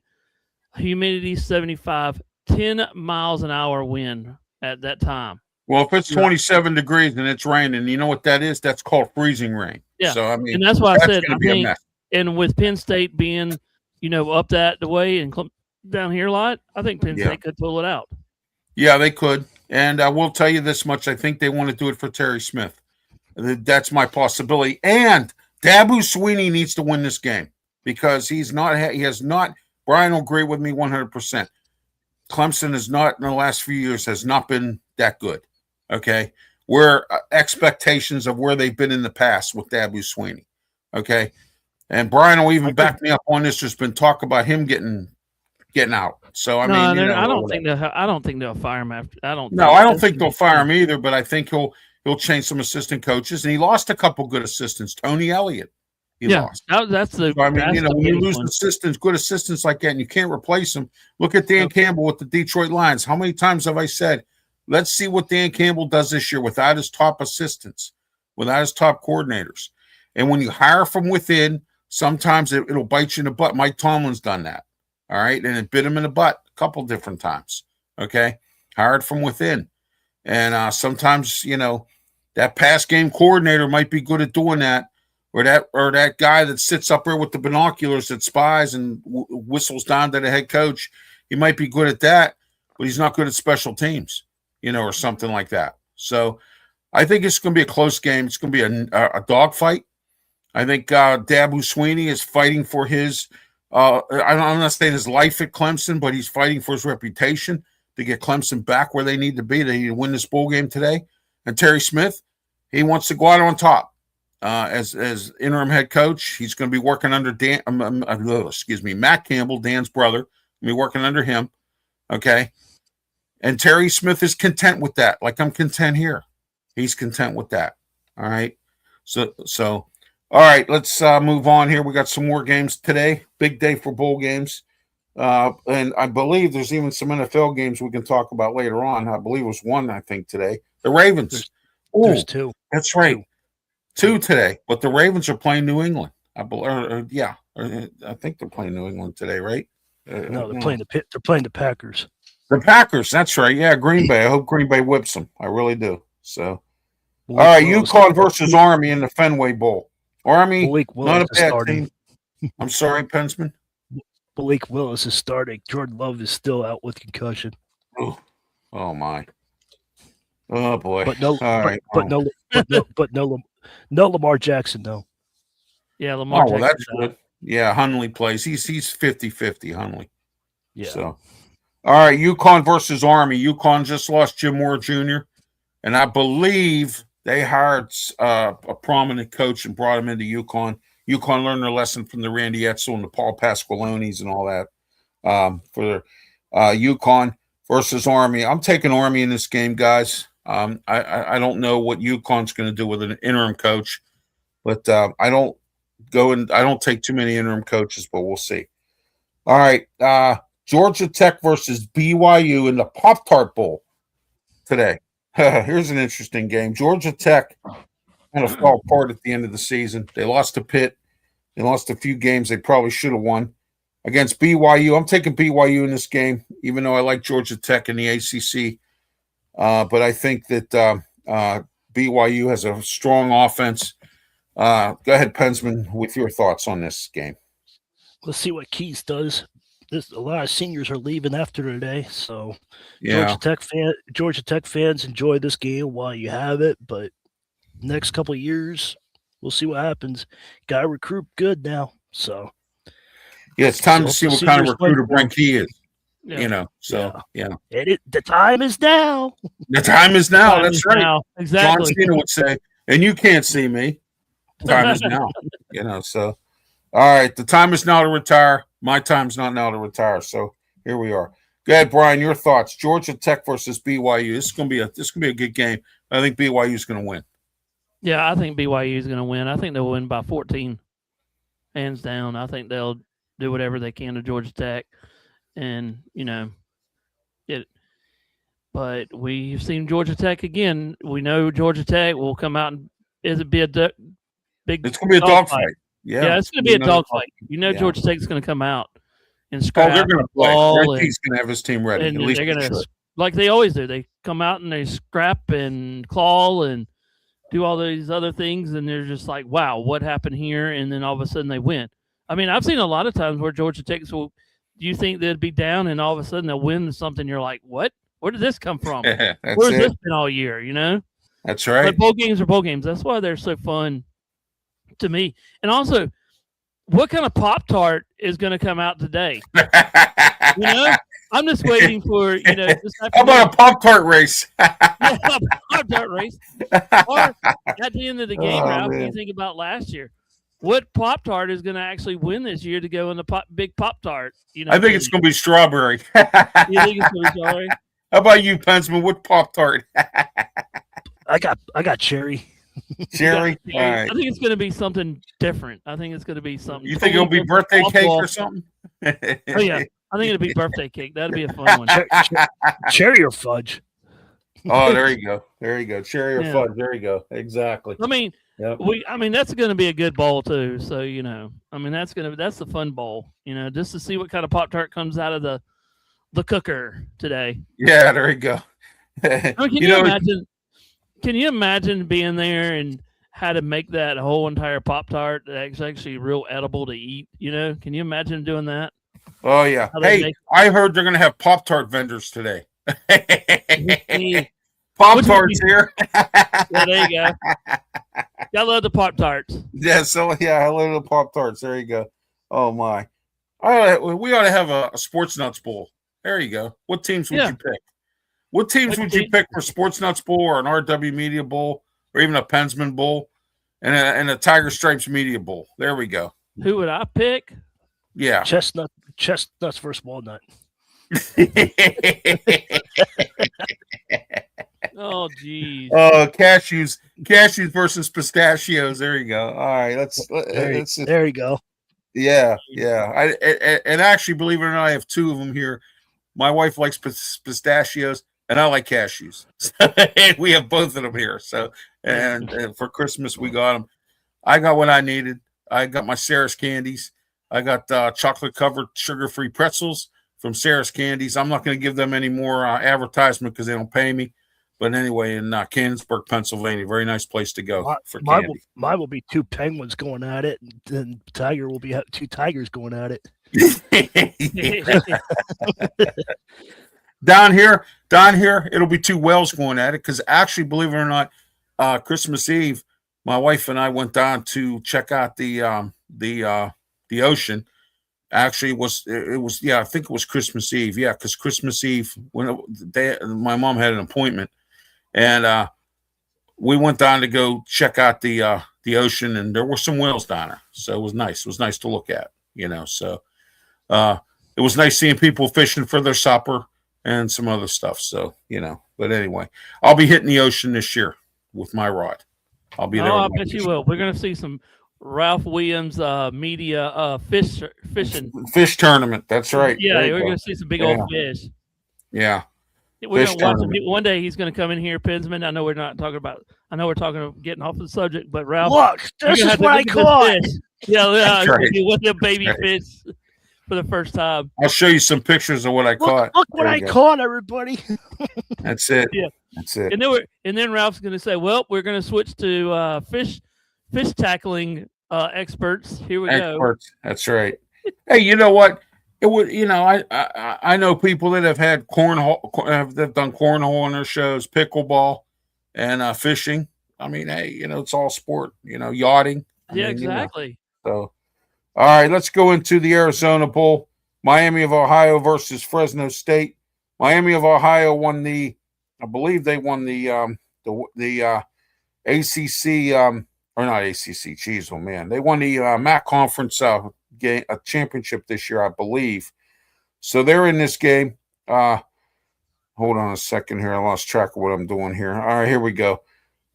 humidity 75, 10 miles an hour wind at that time. Well, if it's 27 degrees and it's raining, you know what that is? That's called freezing rain. Yeah. So, I mean, and that's why I said, I think, and with Penn State being, up that the way and down here a lot, I think Penn State could pull it out. Yeah, they could. And I will tell you this much. I think they want to do it for Terry Smith. That's my possibility. And Dabu Sweeney needs to win this game because he has not, Brian will agree with me 100%. Clemson has not, in the last few years, has not been that good. Okay, where expectations of where they've been in the past with Dabu Sweeney. Okay, and Brian will even back me up on this. There's been talk about him getting out. So I mean, I don't think they'll fire him after. I don't think they'll fire him either. But I think he'll change some assistant coaches, and he lost a couple good assistants. Tony Elliott, he lost. That's the. So, I mean, when you lose good assistants like that, and you can't replace them. Look at Dan Campbell with the Detroit Lions. How many times have I said? Let's see what Dan Campbell does this year without his top assistants, without his top coordinators. And when you hire from within, sometimes it'll bite you in the butt. Mike Tomlin's done that, all right? And it bit him in the butt a couple different times, okay? Hired from within. And sometimes, that pass game coordinator might be good at doing that, or that guy that sits up there with the binoculars that spies and whistles down to the head coach. He might be good at that, but he's not good at special teams. Or something like that. So I think it's going to be a close game. It's going to be a dogfight. I think Dabu Sweeney is fighting for his I'm not saying his life at Clemson, but he's fighting for his reputation to get Clemson back where they need to be. They need to win this bowl game today. And Terry Smith, he wants to go out on top as interim head coach. He's going to be working under Matt Campbell, Dan's brother. Be working under him. Okay. And Terry Smith is content with that. Like I'm content here. He's content with that. All right. So all right, let's move on here. We got some more games today. Big day for bowl games. And I believe there's even some NFL games we can talk about later on. I believe it was one, I think, today. The Ravens. There's two. That's right. Two today. But the Ravens are playing New England. I think they're playing New England today, right? No, they're playing the Packers. The Packers, that's right. Yeah, Green Bay. I hope Green Bay whips them. I really do. So, all right, UConn versus Army in the Fenway Bowl. Army, not a bad team. I'm sorry, Pensman. Malik Willis is starting. Jordan Love is still out with concussion. Oh my. Oh boy. But no Lamar Jackson though. Yeah, Lamar. Oh, well, that's good. Yeah, Hundley plays. He's 50-50, Hundley. Yeah. So, all right, UConn versus Army. UConn just lost Jim Moore Jr., and I believe they hired a prominent coach and brought him into UConn. UConn learned their lesson from the Randy Edsel and the Paul Pasqualonis and all that for UConn versus Army. I'm taking Army in this game, guys. I don't know what UConn's going to do with an interim coach, but I don't take too many interim coaches, but we'll see. All right, Georgia Tech versus BYU in the Pop-Tart Bowl today. Here's an interesting game. Georgia Tech kind of fell apart at the end of the season. They lost to Pitt. They lost a few games they probably should have won. Against BYU, I'm taking BYU in this game, even though I like Georgia Tech in the ACC. But I think that BYU has a strong offense. Go ahead, Pensman, with your thoughts on this game. Let's see what Keys does. A lot of seniors are leaving after today, so Yeah. Georgia Tech fans enjoy this game while you have it. But next couple of years, we'll see what happens. Got to recruit good now, so yeah, it's time to see what kind of recruiter Brent Key is. Yeah. You know, so yeah. The time is now. The time is now. Time That's is right. now. Exactly. John Cena would say, and you can't see me. Time is now. You know, so all right, the time is now to retire. My time's not now to retire. So here we are. Go ahead, Brian. Your thoughts. Georgia Tech versus BYU. This is gonna be a good game. I think BYU is gonna win. Yeah, I think BYU is going to win. I think they'll win by 14, hands down. I think they'll do whatever they can to Georgia Tech, and But we've seen Georgia Tech again. We know Georgia Tech will come out and be a big. It's going to be a dogfight. Yeah, it's going to be a dogfight. Georgia Tech's going to come out and scrap. Oh, they're going to play. And He's going to have his team ready. and At least they're going to, like they always do. They come out and they scrap and claw and do all these other things, and they're just like, wow, what happened here? And then all of a sudden they win. I mean, I've seen a lot of times where Georgia Tech will, do you think they'd be down and all of a sudden they'll win something? You're like, what? Where did this come from? Where's this been all year, That's right. But bowl games are bowl games. That's why they're so fun to me. And also, what kind of Pop-Tart is going to come out today? I'm just waiting for, How about a Pop-Tart race? Pop-Tart race. Or at the end of the game, Ralph, you think about last year. What Pop-Tart is going to actually win this year to go in the big Pop-Tart? I think it's going to be strawberry. You think it's going to be strawberry? How about you, Pensman? What Pop-Tart? I got cherry. Cherry? Yeah, all right. I think it's going to be something different. I think it's going to be something. You think it'll be birthday cake or something? Oh, yeah. I think it'll be birthday cake. That'd be a fun one. Cherry or fudge? Oh, there you go. There you go. Cherry or fudge. There you go. Exactly. I mean, that's going to be a good bowl too. So, that's the fun bowl, just to see what kind of Pop-Tart comes out of the cooker today. Yeah, there you go. Can you imagine being there and how to make that whole entire Pop-Tart that's actually real edible to eat? Can you imagine doing that? Oh, yeah. Hey, I heard they're going to have Pop-Tart vendors today. Pop-Tarts here. Yeah, there you go. I love the Pop-Tarts. Yeah, so I love the Pop-Tarts. There you go. Oh my. All right, we ought to have a Sports Nuts Bowl. There you go. What teams would you pick? What teams would you pick for Sports Nuts Bowl or an RW Media Bowl or even a Pensman Bowl and a Tiger Stripes Media Bowl? There we go. Who would I pick? Yeah. Chestnuts versus walnut. Oh, geez. Oh, cashews versus pistachios. There you go. All right, there you go. Yeah. And actually, believe it or not, I have two of them here. My wife likes pistachios, and I like cashews. And we have both of them here. So, and for Christmas, we got them. I got what I needed. I got my Sarah's candies. I got chocolate-covered sugar-free pretzels from Sarah's Candies. I'm not going to give them any more advertisement because they don't pay me. But anyway, in Canonsburg, Pennsylvania, very nice place to go for candy. Mine will be two penguins going at it, and then Tiger will be two tigers going at it. Down here, it'll be two whales going at it because actually, believe it or not, Christmas Eve, my wife and I went down to check out the ocean. Actually, I think it was Christmas Eve. Yeah, because Christmas Eve my mom had an appointment, and we went down to go check out the ocean, and there were some whales down there. So it was nice. It was nice to look at, So it was nice seeing people fishing for their supper and some other stuff. So But anyway, I'll be hitting the ocean this year with my rod. I'll be there. Oh, I bet you will. We're going to see some Ralph Williams media fishing fish tournament. That's right. Yeah, we're going to see some big old fish. Yeah. We're going to watch him. One day he's going to come in here, Pensman. I know we're talking getting off the subject, but Ralph, look, this is what I caught. Yeah, right. With the baby fish for the first time. I'll show you some pictures of what I caught. Look what I caught, everybody. That's it. Yeah, that's it. And then Ralph's going to say, "Well, we're going to switch to fish tackling experts. Here we go." That's right. Hey, you know what? It would. I know people that have had cornhole, they've done cornhole on their shows, pickleball, and fishing. I mean, hey, it's all sport. Yachting. Exactly. So, all right, let's go into the Arizona Bowl. Miami of Ohio versus Fresno State. Miami of Ohio won I believe they won the ACC or not ACC. Geez, oh man, they won the MAC conference game, a championship this year, I believe. So they're in this game. Hold on a second here. I lost track of what I'm doing here. All right, here we go.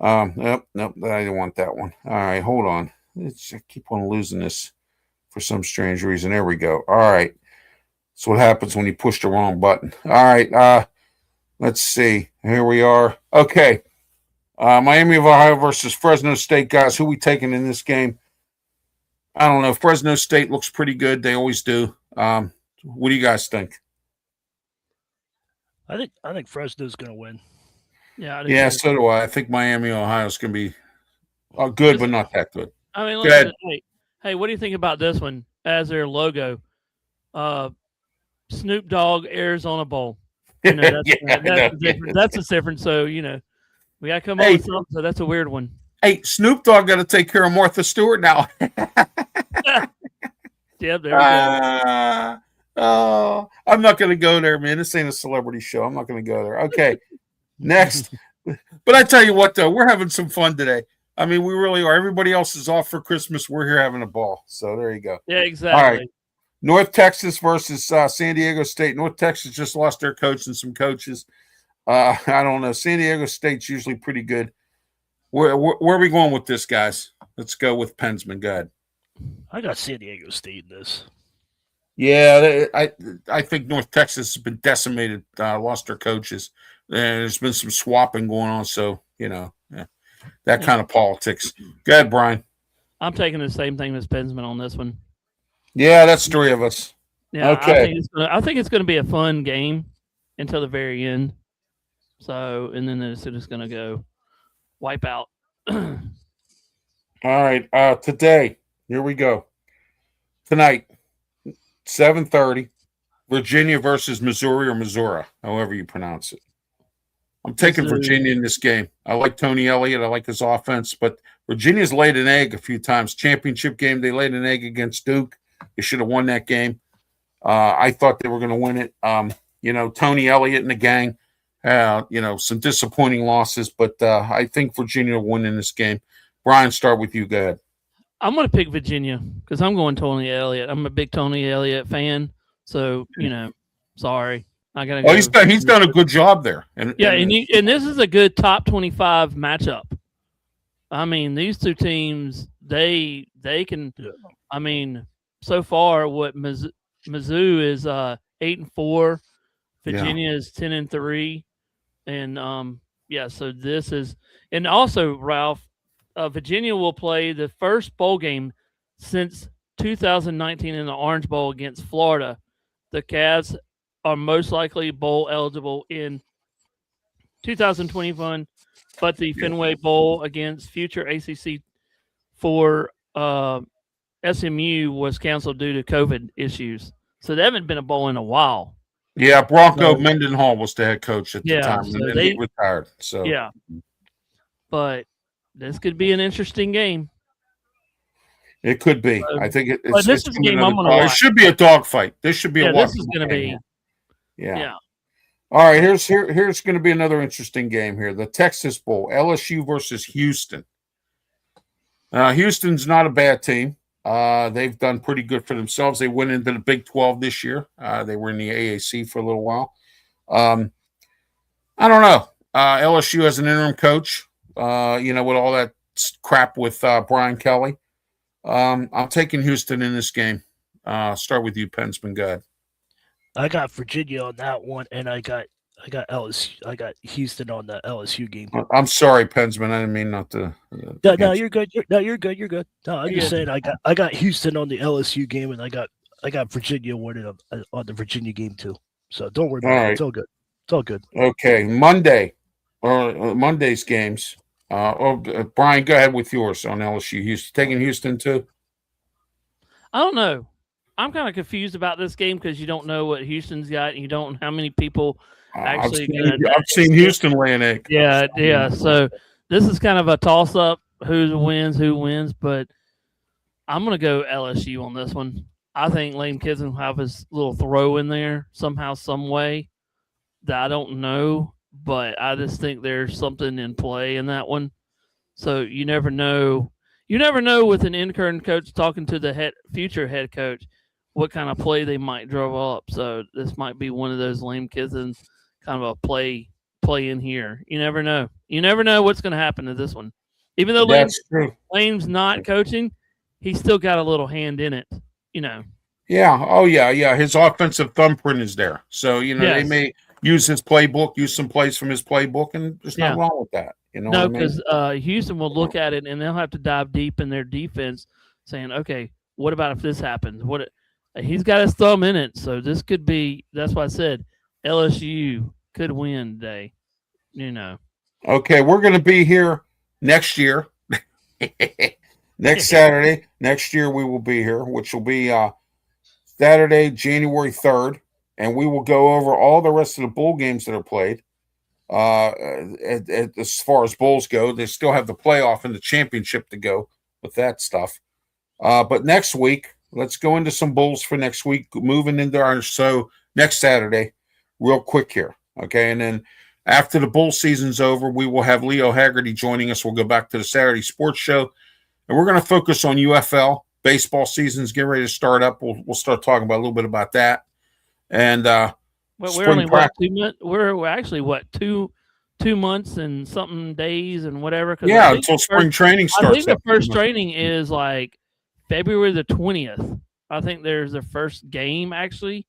Nope, I didn't want that one. All right, hold on. I keep on losing this for some strange reason. There we go. All right. That's what happens when you push the wrong button. All right. Let's see. Here we are. Okay. Miami of Ohio versus Fresno State, guys. Who we taking in this game? I don't know. Fresno State looks pretty good. They always do. What do you guys think? I think Fresno's going to win. Yeah. So do I. I think Miami, Ohio is going to be good, but not that good. I mean, listen, hey, what do you think about this one as their logo? Snoop Dogg Arizona Bowl. That's a different. So we got to come up with something. So that's a weird one. Hey, Snoop Dogg got to take care of Martha Stewart now. Yeah, there we go. Oh, I'm not going to go there, man. This ain't a celebrity show. I'm not going to go there. Okay, next. But I tell you what, though, we're having some fun today. I mean, we really are. Everybody else is off for Christmas. We're here having a ball. So there you go. Yeah, exactly. All right. North Texas versus San Diego State. North Texas just lost their coach and some coaches. I don't know. San Diego State's usually pretty good. Where are we going with this, guys? Let's go with Pensman. Go ahead. I got San Diego State in this. Yeah, I think North Texas has been decimated. Lost their coaches. And there's been some swapping going on. So, that kind of politics. Go ahead, Brian. I'm taking the same thing as Pensman on this one. Yeah, that's three of us. Yeah, okay. I think it's going to be a fun game until the very end. So, and then it's just going to go wipe out. All right. Today, here we go. Tonight, 7:30, Virginia versus Missouri or Missouri, however you pronounce it. I'm taking This is- Virginia in this game. I like Tony Elliott. I like his offense, but Virginia's laid an egg a few times. Championship game, they laid an egg against Duke. They should have won that game. I thought they were going to win it. Tony Elliott and the gang, some disappointing losses, but I think Virginia will win in this game. Brian, start with you. Go ahead. I'm going to pick Virginia because I'm going Tony Elliott. I'm a big Tony Elliott fan. So, sorry. I got to Oh, he's done a good job there. And this is a good top 25 matchup. I mean, these two teams, they can. I mean, so far, what Mizzou is 8-4, Virginia is 10-3, and so this is, and also Ralph, Virginia will play the first bowl game since 2019 in the Orange Bowl against Florida. The Cavs are most likely bowl eligible in 2021, but the Fenway Bowl against future ACC for SMU was canceled due to COVID issues. So they haven't been a bowl in a while. Yeah, Bronco Mendenhall was the head coach at the time, so and then he retired. So yeah, but this could be an interesting game. It could be. I think it's this is a game I'm going to watch. It should be a dogfight. This should be a this is going to be. Yeah. All right, here's going to be another interesting game here. The Texas Bowl, LSU versus Houston. Houston's not a bad team. They've done pretty good for themselves. They went into the Big 12 this year. They were in the AAC for a little while. I don't know. LSU has an interim coach, with all that crap with Brian Kelly. I'm taking Houston in this game. Start with you, Pensman. Go ahead. I got Virginia on that one, and I got LSU. I got Houston on the LSU game. I'm sorry, Pensman. I didn't mean not to. No, you're good. You're good. No, I'm just saying I got Houston on the LSU game, and I got Virginia winning on the Virginia game too. So don't worry about it. It's all good. It's all good. Okay, Monday's games. Brian, go ahead with yours on LSU. Houston, taking Houston too. I don't know. I'm kind of confused about this game because you don't know what Houston's got, and you don't know how many people actually. I've seen Houston lay an egg. Yeah. So this is kind of a toss-up. Who wins? But I'm going to go LSU on this one. I think Lane Kiffin will have his little throw in there somehow, some way that I don't know, but I just think there's something in play in that one. So you never know. You never know with an intern coach talking to the future head coach what kind of play they might draw up. So this might be one of those Lane Kiffin kind of a play in here. You never know. You never know what's going to happen to this one. Even though Lane's not coaching, he's still got a little hand in it, Yeah. Oh, yeah. His offensive thumbprint is there. So, they may use his playbook, use some plays from his playbook, and there's nothing wrong with that. No, because Houston will look at it, and they'll have to dive deep in their defense saying, okay, what about if this happens? He's got his thumb in it, so this could be – that's why I said LSU could win today, Okay, we're going to be here next year. Next Saturday. Next year we will be here, which will be Saturday, January 3rd, and we will go over all the rest of the bowl games that are played. As far as bowls go, they still have the playoff and the championship to go with that stuff. But next week, let's go into some bowls for next week, moving into our show next Saturday, real quick here. Okay. And then after the bowl season's over, we will have Leo Haggerty joining us. We'll go back to the Saturday sports show, and we're going to focus on UFL. Baseball season's getting ready to start up. We'll start talking about a little bit about that. And we're only 2 months. We're actually 2 months and something days and whatever. Until spring training starts. I think the first training is like February the 20th. I think there's the first game actually,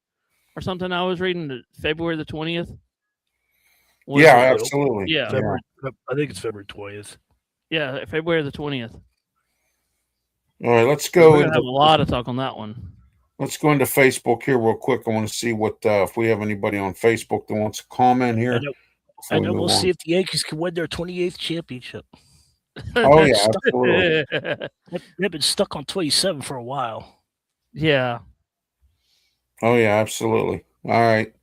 or something. I was reading February the 20th. Absolutely. Yeah, I think it's February 20th. Yeah, February the 20th. All right, let's go. We're gonna have a lot of talk on that one. Let's go into Facebook here real quick. I want to see what if we have anybody on Facebook that wants to comment here. I know we'll see if the Yankees can win their 28th championship. Oh, yeah, absolutely. They've been stuck on 27 for a while. Yeah. Oh, yeah, absolutely. All right.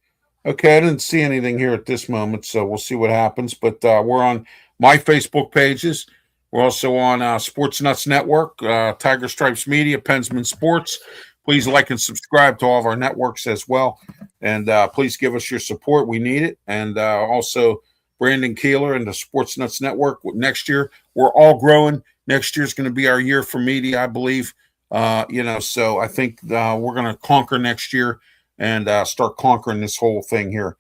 Okay, I didn't see anything here at this moment, so we'll see what happens. But we're on my Facebook pages. We're also on Sports Nuts Network, Tiger Stripes Media, Pensman Sports. Please like and subscribe to all of our networks as well. And please give us your support. We need it. And also Brandon Keeler and the Sports Nuts Network. Next year, we're all growing. Next year is going to be our year for media, I believe. So I think we're going to conquer next year and start conquering this whole thing here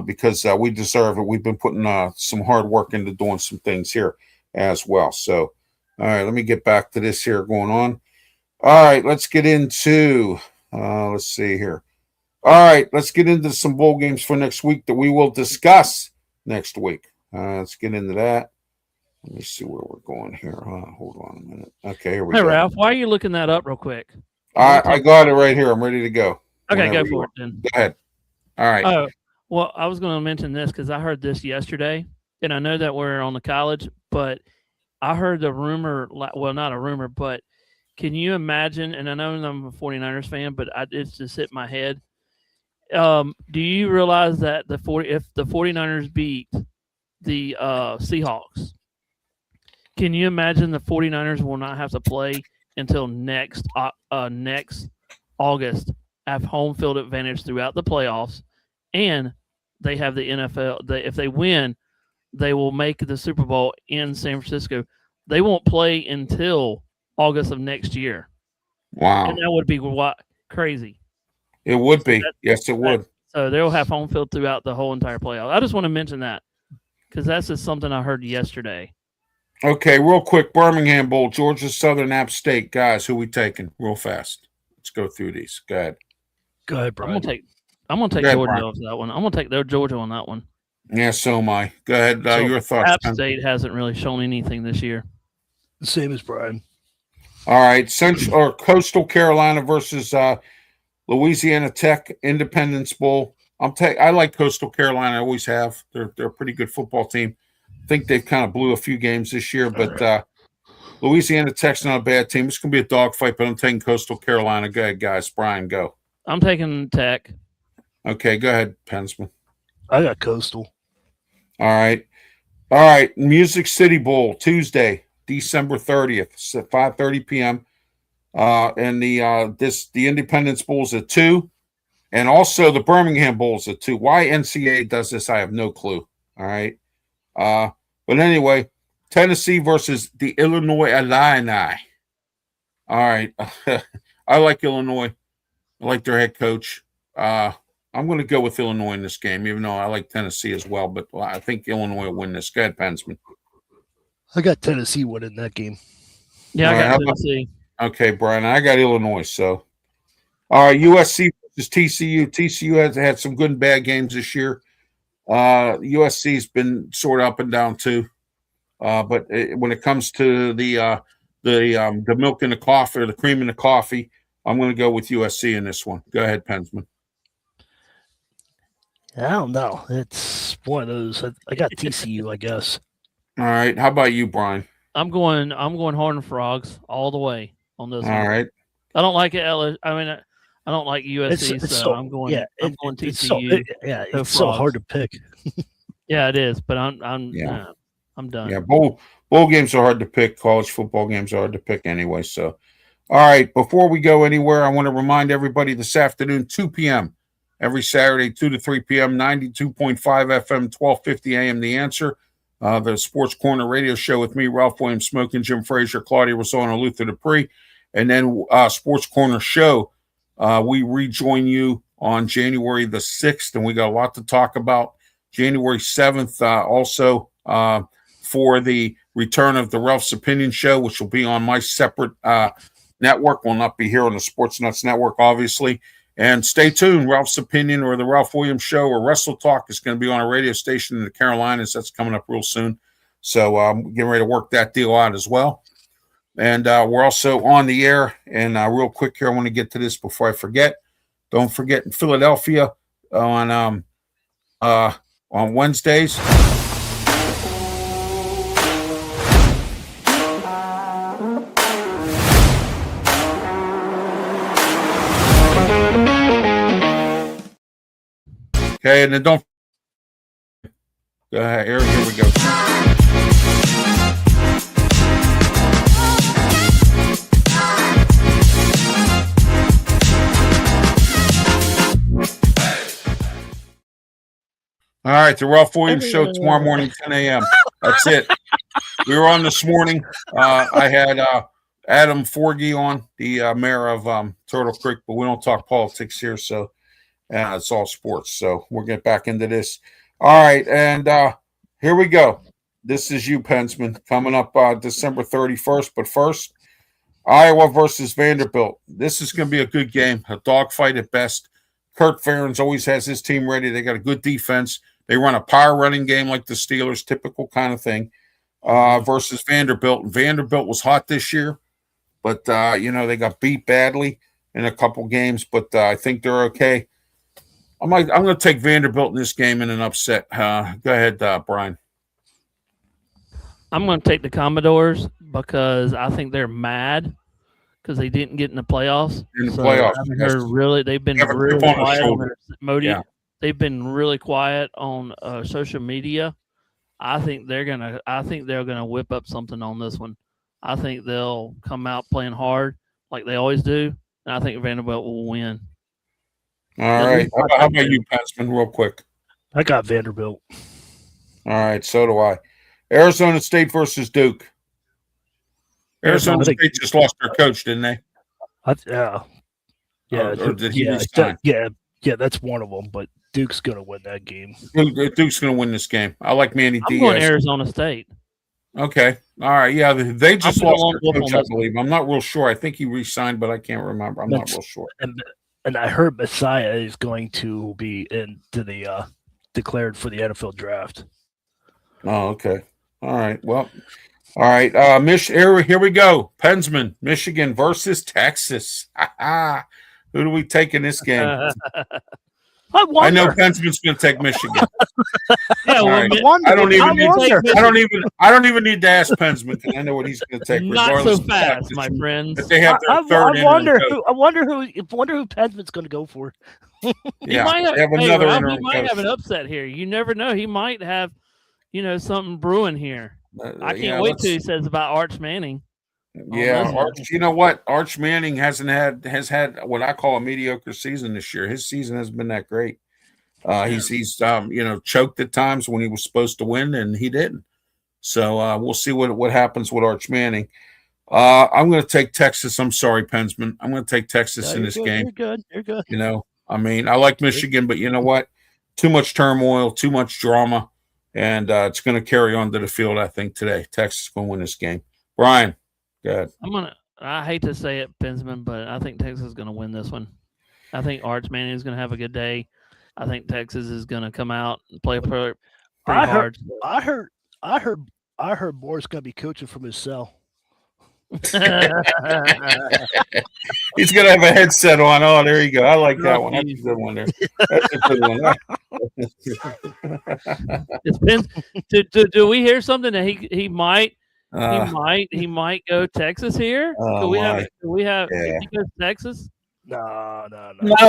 because we deserve it. We've been putting some hard work into doing some things here as well. So, all right, let me get back to this here going on. All right, let's get into, let's see here. All right, let's get into some bowl games for next week that we will discuss next week. Let's get into that. Let me see where we're going here. Hold on a minute. Okay, here we go. Hey, Ralph, why are you looking that up real quick? I got it right here. I'm ready to go. Okay, Whenever go for it then. Go ahead. All right. Oh, well, I was going to mention this because I heard this yesterday, and I know that we're on the college, but I heard the rumor, well, not a rumor, but can you imagine, and I know I'm a 49ers fan, but it's just hit my head. Do you realize that if the 49ers beat the Seahawks, can you imagine the 49ers will not have to play until next August, have home field advantage throughout the playoffs, and they have the NFL. If they win, they will make the Super Bowl in San Francisco. They won't play until August of next year. Wow. And that would be crazy. It would be. Yes, it would. So they'll have home field throughout the whole entire playoff. I just want to mention that because that's just something I heard yesterday. Okay, real quick, Birmingham Bowl, Georgia Southern App State. Guys, who we taking real fast? Let's go through these. Go ahead. Go ahead, Brian. I'm gonna take Georgia off that one. I'm gonna take their Georgia on that one. Yeah, so am I. Go ahead. Your thoughts. App State hasn't really shown anything this year. The same as Brian. All right, Coastal Carolina versus Louisiana Tech Independence Bowl. I like Coastal Carolina. I always have. They're a pretty good football team. I think they've kind of blew a few games this year, but Louisiana Tech's not a bad team. It's going to be a dogfight, but I'm taking Coastal Carolina. Go ahead, guys. Brian, go. I'm taking Tech. Okay, go ahead, Pensman. I got Coastal. All right. Music City Bowl, Tuesday, December 30th, at 5:30 p.m. And the Independence Bowl's at 2, and also the Birmingham Bowl's at 2. Why NCAA does this, I have no clue. All right. But anyway, Tennessee versus the Illinois Illini. All right. I like Illinois. I like their head coach. I'm going to go with Illinois in this game, even though I like Tennessee as well. But I think Illinois will win this. Go ahead, Pensman. I got Tennessee winning that game. Yeah, I got Tennessee. Okay, Brian. I got Illinois. So, all right, USC versus TCU. TCU has had some good and bad games this year. USC's been sort of up and down too. But when it comes to the milk in the coffee or the cream in the coffee, I'm going to go with USC in this one. Go ahead, Pensman. I don't know. It's one of those. I got TCU, I guess. All right. How about you, Brian? I'm going Horned Frogs all the way on this. All right. I don't like it. I don't like USC, so I'm going. Yeah, I'm going TCU. It's so hard to pick. Yeah, it is. But I'm done. Yeah, bowl games are hard to pick. College football games are hard to pick anyway. So, all right. Before we go anywhere, I want to remind everybody this afternoon, 2 p.m. every Saturday, 2 to 3 p.m., 92.5 FM, 1250 AM. The Answer, the Sports Corner radio show with me, Ralph Williams, Smoking, Jim Frazier, Claudia Rosano, Luther Dupree, and then Sports Corner show. We rejoin you on January the 6th, and we got a lot to talk about. January 7th, also for the return of the Ralph's Opinion show, which will be on my separate network. Will not be here on the Sports Nuts Network, obviously. And stay tuned. Ralph's Opinion or the Ralph Williams Show or Wrestle Talk is going to be on a radio station in the Carolinas. That's coming up real soon. So I'm getting ready to work that deal out as well. And we're also on the air. And real quick here, I want to get to this before I forget. Don't forget, in Philadelphia on Wednesdays. Okay, and then don't. Go ahead, here we go. All right, the Ralph Williams Show tomorrow morning, 10 a.m. That's it. We were on this morning. I had Adam Forgy on, the mayor of Turtle Creek, but we don't talk politics here, so it's all sports. So we'll get back into this. All right, and here we go. This is you, Pensman, coming up December 31st. But first, Iowa versus Vanderbilt. This is going to be a good game, a dogfight at best. Kurt Ferentz always has his team ready. They got a good defense. They run a power running game like the Steelers, typical kind of thing, versus Vanderbilt. Vanderbilt was hot this year, but, they got beat badly in a couple games, but I think they're okay. I'm going to take Vanderbilt in this game in an upset. Go ahead, Brian. I'm going to take the Commodores because I think they're mad because they didn't get in the playoffs. They've been really quiet on their Modi. Yeah. They've been really quiet on social media. I think they're gonna whip up something on this one. I think they'll come out playing hard like they always do, and I think Vanderbilt will win. All right. How about you, Pensman, real quick? I got Vanderbilt. All right, so do I. Arizona State versus Duke. Arizona State just lost their coach, didn't they? Yeah. Or did he resign? Yeah, that's one of them. But Duke's going to win that game. Duke's going to win this game. I like Manny Diaz. I'm going Arizona State. Okay. All right. Yeah, they just lost their coach, I believe. I'm not real sure. I think he re-signed, but I can't remember. I'm not real sure. And I heard Messiah is going to be into the declared for the NFL draft. Oh, okay. All right. Well, all right. Here we go. Pensman, Michigan versus Texas. Who do we take in this game? I know Pensman's going to take Michigan. Right. I don't even need to ask Pensman because I know what he's going to take. Not so fast, my friends. They have their third. I wonder who Pensman's going to go for. He might have an upset here. You never know. He might have, something brewing here. I can't wait till he says about Arch Manning. Yeah, Arch. You know what? Arch Manning has had what I call a mediocre season this year. His season hasn't been that great. He's choked at times when he was supposed to win, and he didn't. So we'll see what happens with Arch Manning. I'm going to take Texas. I'm sorry, Pensman. I'm going to take Texas in this game. You're good. I like Michigan, but you know what? Too much turmoil, too much drama, and it's going to carry on to the field, I think, today. Texas is going to win this game. Brian, go ahead. I hate to say it, Pensman, but I think Texas is going to win this one. I think Arch Manning is going to have a good day. I think Texas is going to come out and play pretty hard. I heard Moore's going to be coaching from his cell. He's going to have a headset on. Oh, there you go. I like that one. That's a good one there. That's a good one. Do we hear something that he might go Texas here? Do we have he goes Texas? No.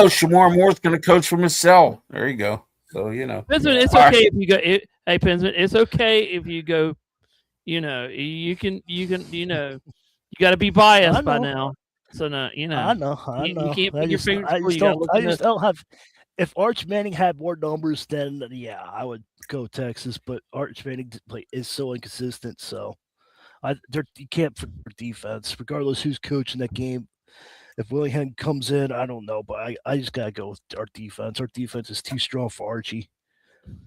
Shamar Moore's going to coach from his cell. There you go. So Pensman, it's okay if you go. Hey, Pensman, it's okay if you go. You can. You got to be biased by now. So no, I know. You can't put your fingers. I just don't have. If Arch Manning had more numbers, then I would go Texas. But Arch Manning is so inconsistent, so you can't for defense, regardless who's coaching that game. If Willingham comes in, I don't know, but I just gotta go with our defense. Our defense is too strong for Archie.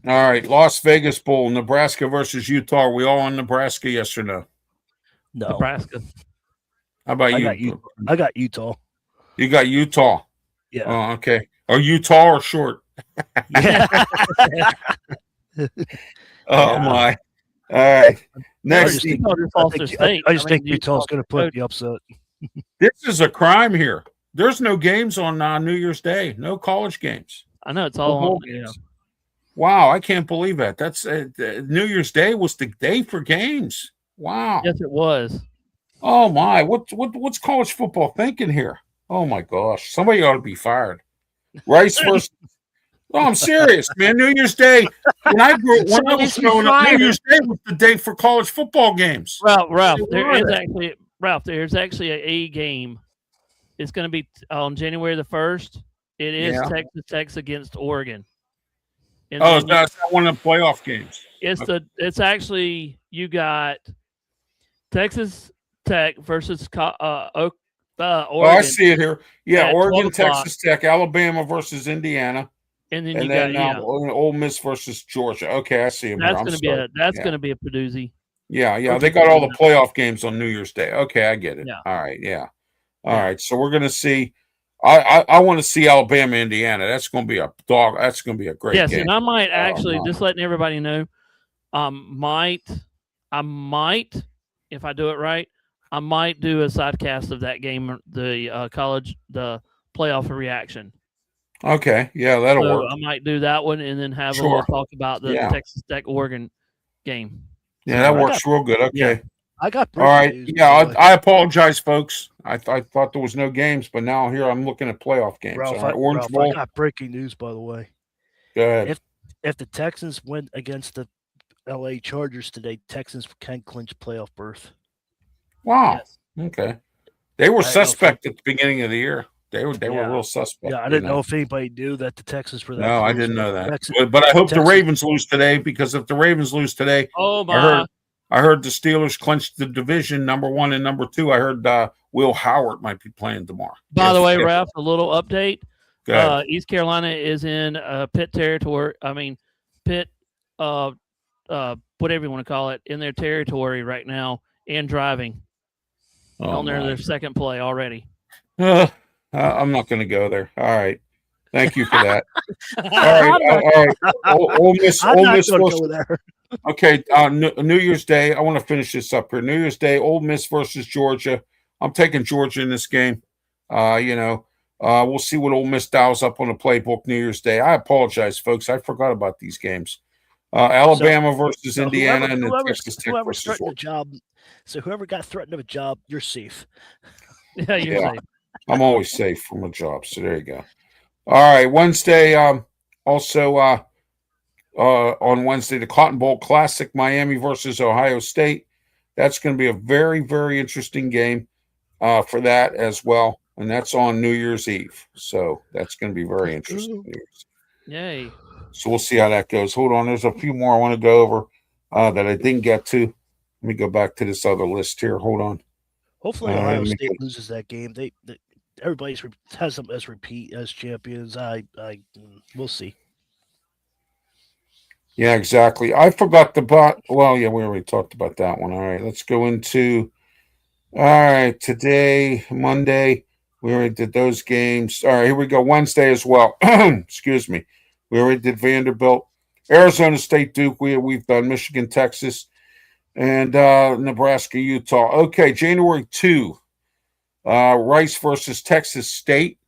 All right, Las Vegas Bowl, Nebraska versus Utah. Are we all on Nebraska? Yes or no? No, Nebraska. How about you? I got Utah. You got Utah. Yeah. Oh, okay. Are you tall or short? Yeah. My. All right. Next, I just think Utah's going to put the upset. This is a crime here. There's no games on New Year's Day. No college games. I know it's all on. Yeah. Wow, I can't believe that. That's New Year's Day was the day for games. Wow. Yes, it was. Oh my! What's college football thinking here? Oh my gosh! Somebody ought to be fired. Rice versus Oh, I'm serious, man. New Year's Day. When I was growing up, New Year's Day was the day for college football games. Ralph, there's actually a game. It's going to be on January the 1st. It is Texas Tech against Oregon. And that's one of the playoff games. It's actually you got Texas Tech versus Oregon. I see it here. Yeah, Oregon, 12 o'clock. Texas Tech, Alabama versus Indiana, and then Ole Miss versus Georgia. Okay, I see them. That's going to be a Paduzzi. Yeah, they got all the playoff games on New Year's Day. Okay, I get it. Yeah. All right, all right. So we're going to see. I want to see Alabama, Indiana. That's going to be a dog. That's going to be a great game. Yes, and I might actually just letting everybody know. I might, if I do it right, I might do a sidecast of that game, the playoff reaction. Okay, yeah, that'll work. I might do that one and then have a little talk about the Texas Tech Oregon game. Yeah, that works real good. Okay. Yeah. I got all right. Yeah, I apologize, folks. I thought there was no games, but now here I'm looking at playoff games. Ralph, Orange Bowl. I got breaking news, by the way. Go ahead. If the Texans win against the LA Chargers today, Texans can clinch playoff berth. Wow. Yes. Okay. They were suspect at the beginning of the year. They were real suspect. Yeah, I didn't know if anybody knew that the Texans were that. No, I didn't know that. But I hope the Ravens lose today, because if the Ravens lose today, I heard the Steelers clinched the division, number 1 and number 2. I heard Will Howard might be playing tomorrow. By the way, Ralph, a little update. East Carolina is in Pitt territory. I mean, Pitt, whatever you want to call it, in their territory right now and driving on their second play already. I'm not going to go there. All right. Thank you for that. All right. Ole Miss go there. Okay, New Year's Day. I want to finish this up here. New Year's Day, Ole Miss versus Georgia. I'm taking Georgia in this game. We'll see what Ole Miss dials up on the playbook New Year's Day. I apologize, folks. I forgot about these games. Alabama versus Indiana, and then Texas Tech versus Georgia. So whoever got threatened of a job, you're safe. Yeah, you're safe. I'm always safe from a job. So there you go. All right, Wednesday. Also on Wednesday, the Cotton Bowl Classic, Miami versus Ohio State. That's going to be a very, very interesting game for that as well. And that's on New Year's Eve. So that's going to be very interesting. Yay. So we'll see how that goes. Hold on. There's a few more I want to go over that I didn't get to. Let me go back to this other list here. Hold on. Hopefully Ohio State loses that game. Everybody has them as champions. We'll see. Yeah, exactly. I forgot well, yeah, we already talked about that one. All right, let's go into today, Monday. We already did those games. All right, here we go. Wednesday as well. Excuse me. We already did Vanderbilt, Arizona State, Duke. We've done Michigan, Texas, and Nebraska, Utah. Okay, January 2. Rice versus Texas State.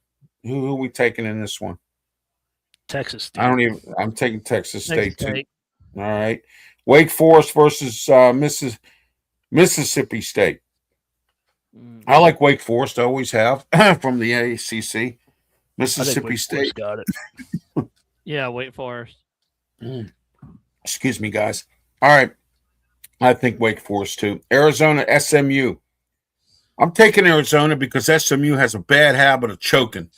Who are we taking in this one? Texas State. I'm taking Texas State too. All right. Wake Forest versus Mississippi State. I like Wake Forest. I always have from the ACC. Mississippi State got it. Yeah, Wake Forest. Excuse me, guys. All right. I think Wake Forest too. Arizona, SMU. I'm taking Arizona because SMU has a bad habit of choking.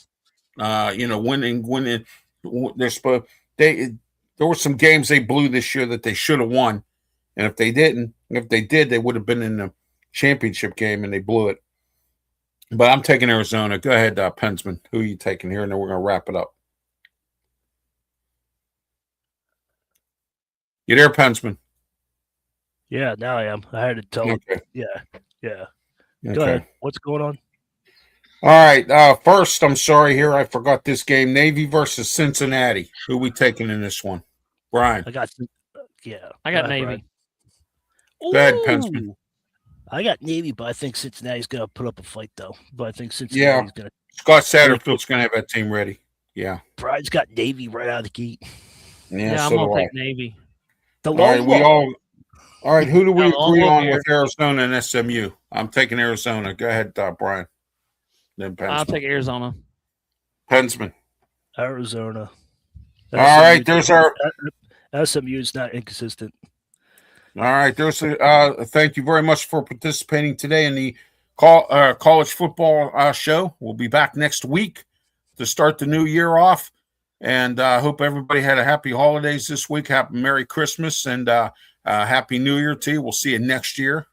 Winning. There were some games they blew this year that they should have won, and if they did, they would have been in the championship game, and they blew it. But I'm taking Arizona. Go ahead, Pensman. Who are you taking here? And then we're going to wrap it up. You there, Pensman? Yeah, now I am. I had to tell. Okay. Yeah. Okay. Go ahead. What's going on? All right. First, I'm sorry here. I forgot this game. Navy versus Cincinnati. Who are we taking in this one? Bryan. I got Navy. Bryan. Go ahead, Pensman. I got Navy, but I think Cincinnati's going to put up a fight, though. But I think Cincinnati's going to. Scott Satterfield's going to have that team ready. Yeah. Bryan's got Navy right out of the gate. Yeah, I'm going to take Navy. All right, who do we agree on with Arizona and SMU? I'm taking Arizona. Go ahead, Bryan. Then Pensman. I'll take Arizona. Pensman. Arizona. All right, there's our. SMU is not inconsistent. All right, there's a. Thank you very much for participating today in the college football show. We'll be back next week to start the new year off, and I hope everybody had a happy holidays this week. Happy Merry Christmas and Happy New Year to you. We'll see you next year.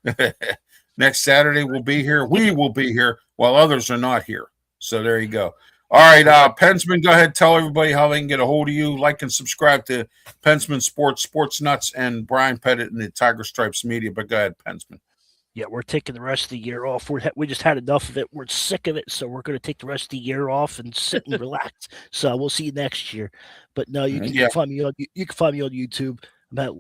Next Saturday we'll be here. We will be here while others are not here. So there you go. All right, Pensman, go ahead. Tell everybody how they can get a hold of you. Like and subscribe to Pensman Sports, Sports Nuts, and Brian Pettitt and the Tiger Stripes Media. But go ahead, Pensman. Yeah, we're taking the rest of the year off. We just had enough of it. We're sick of it, so we're going to take the rest of the year off and sit and relax. So we'll see you next year. But no, you can find me on YouTube. I'm at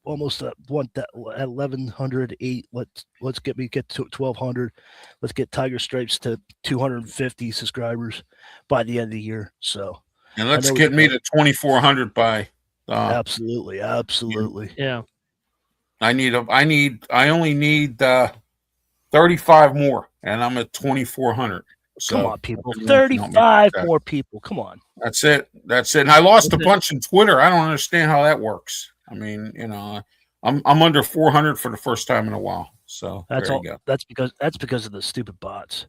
almost at 1,108. Let's get to 1,200. Let's get Tiger Stripes to 250 subscribers by the end of the year. So, and let's get me to 2,400 by. Absolutely. Yeah. I only need 35 more, and I'm at 2,400. So come on, people. 35 more people. Come on. That's it. And I lost a bunch in Twitter. I don't understand how that works. I mean, I'm under 400 for the first time in a while. So that's there all. You go. That's because of the stupid bots.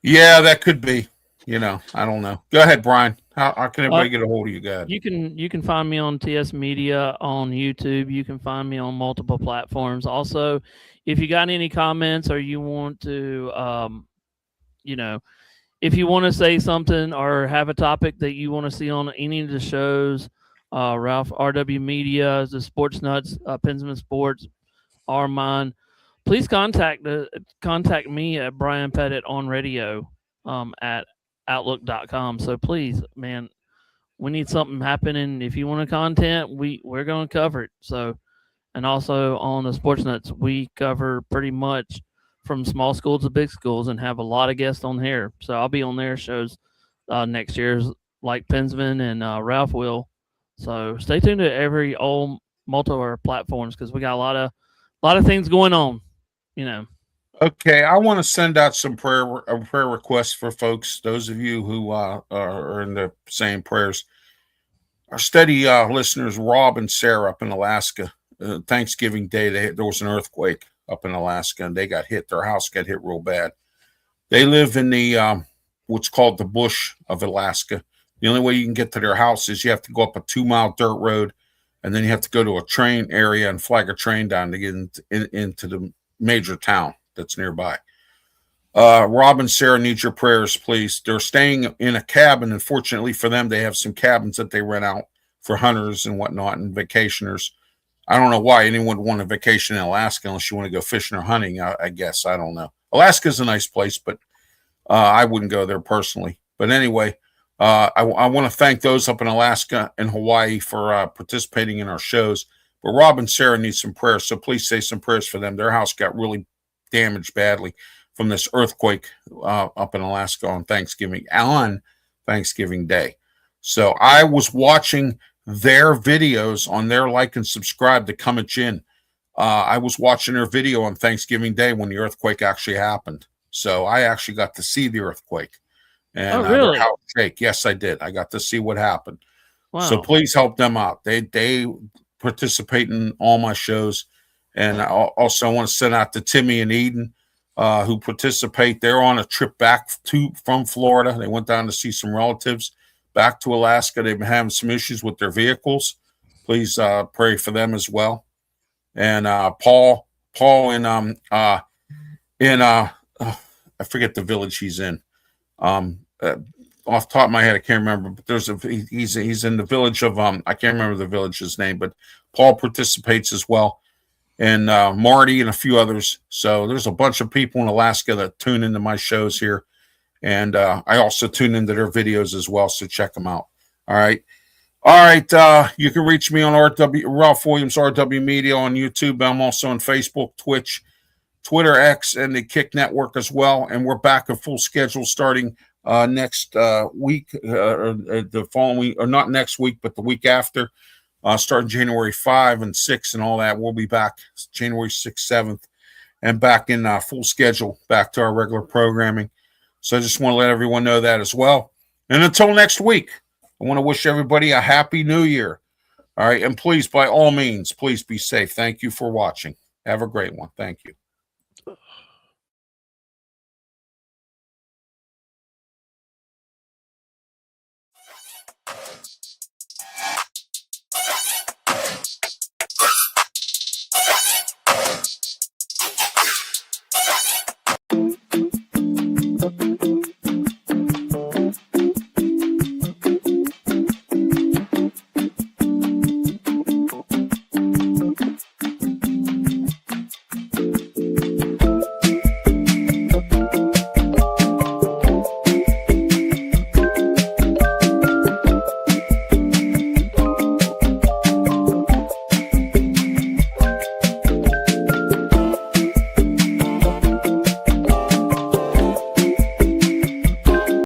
Yeah, that could be. I don't know. Go ahead, Brian. How can everybody get a hold of you guys? You can find me on TS Media on YouTube. You can find me on multiple platforms. Also, if you got any comments or you want to, if you want to say something or have a topic that you want to see on any of the shows, Ralph, RW Media, the Sports Nuts, Pensman Sports, are mine. Please contact me at Brian Pettitt on radio at outlook.com. So please, man, we need something happening. If you want content, we're going to cover it. So, and also on the Sports Nuts, we cover pretty much from small schools to big schools and have a lot of guests on here. So I'll be on their shows next year, like Pensman and Ralph will. So stay tuned to every old multiple platforms because we got a lot of things going on. Okay, I want to send out some prayer requests for folks. Those of you who are in the same prayers. Our steady listeners, Rob and Sarah up in Alaska. Thanksgiving Day, there was an earthquake up in Alaska, and they got hit. Their house got hit real bad. They live in the what's called the bush of Alaska. The only way you can get to their house is you have to go up a 2-mile dirt road, and then you have to go to a train area and flag a train down to get into the major town that's nearby. Rob and Sarah need your prayers, please. They're staying in a cabin. Unfortunately for them, they have some cabins that they rent out for hunters and whatnot and vacationers. I don't know why anyone would want a vacation in Alaska unless you want to go fishing or hunting, I guess. I don't know. Alaska's a nice place, but I wouldn't go there personally. But anyway, I want to thank those up in Alaska and Hawaii for participating in our shows. But Rob and Sarah need some prayers, so please say some prayers for them. Their house got really damaged badly from this earthquake up in Alaska on Thanksgiving Day. So I was watching their videos on their like and subscribe to Come at Gin. I was watching their video on Thanksgiving Day when the earthquake actually happened. So I actually got to see the earthquake. And really? Their house shake. Yes, I did. I got to see what happened. Wow. So please help them out. They participate in all my shows. And I also want to send out to Timmy and Eden, who participate. They're on a trip back from Florida. They went down to see some relatives back to Alaska. They've been having some issues with their vehicles. Please pray for them as well. And Paul I forget the village he's in. Off the top of my head, I can't remember. But he's in the village of I can't remember the village's name. But Paul participates as well. And Marty and a few others. So there's a bunch of people in Alaska that tune into my shows here. And I also tune into their videos as well, so check them out. All right. You can reach me on Ralph Williams, RW Media on YouTube. I'm also on Facebook, Twitch, Twitter, X, and the Kick Network as well. And we're back in full schedule starting next week, or the following, or not next week, but the week after. Starting January 5 and 6 and all that. We'll be back January 6th, 7th, and back in full schedule, back to our regular programming. So I just want to let everyone know that as well. And until next week, I want to wish everybody a happy new year. All right. And please, by all means, please be safe. Thank you for watching. Have a great one. Thank you.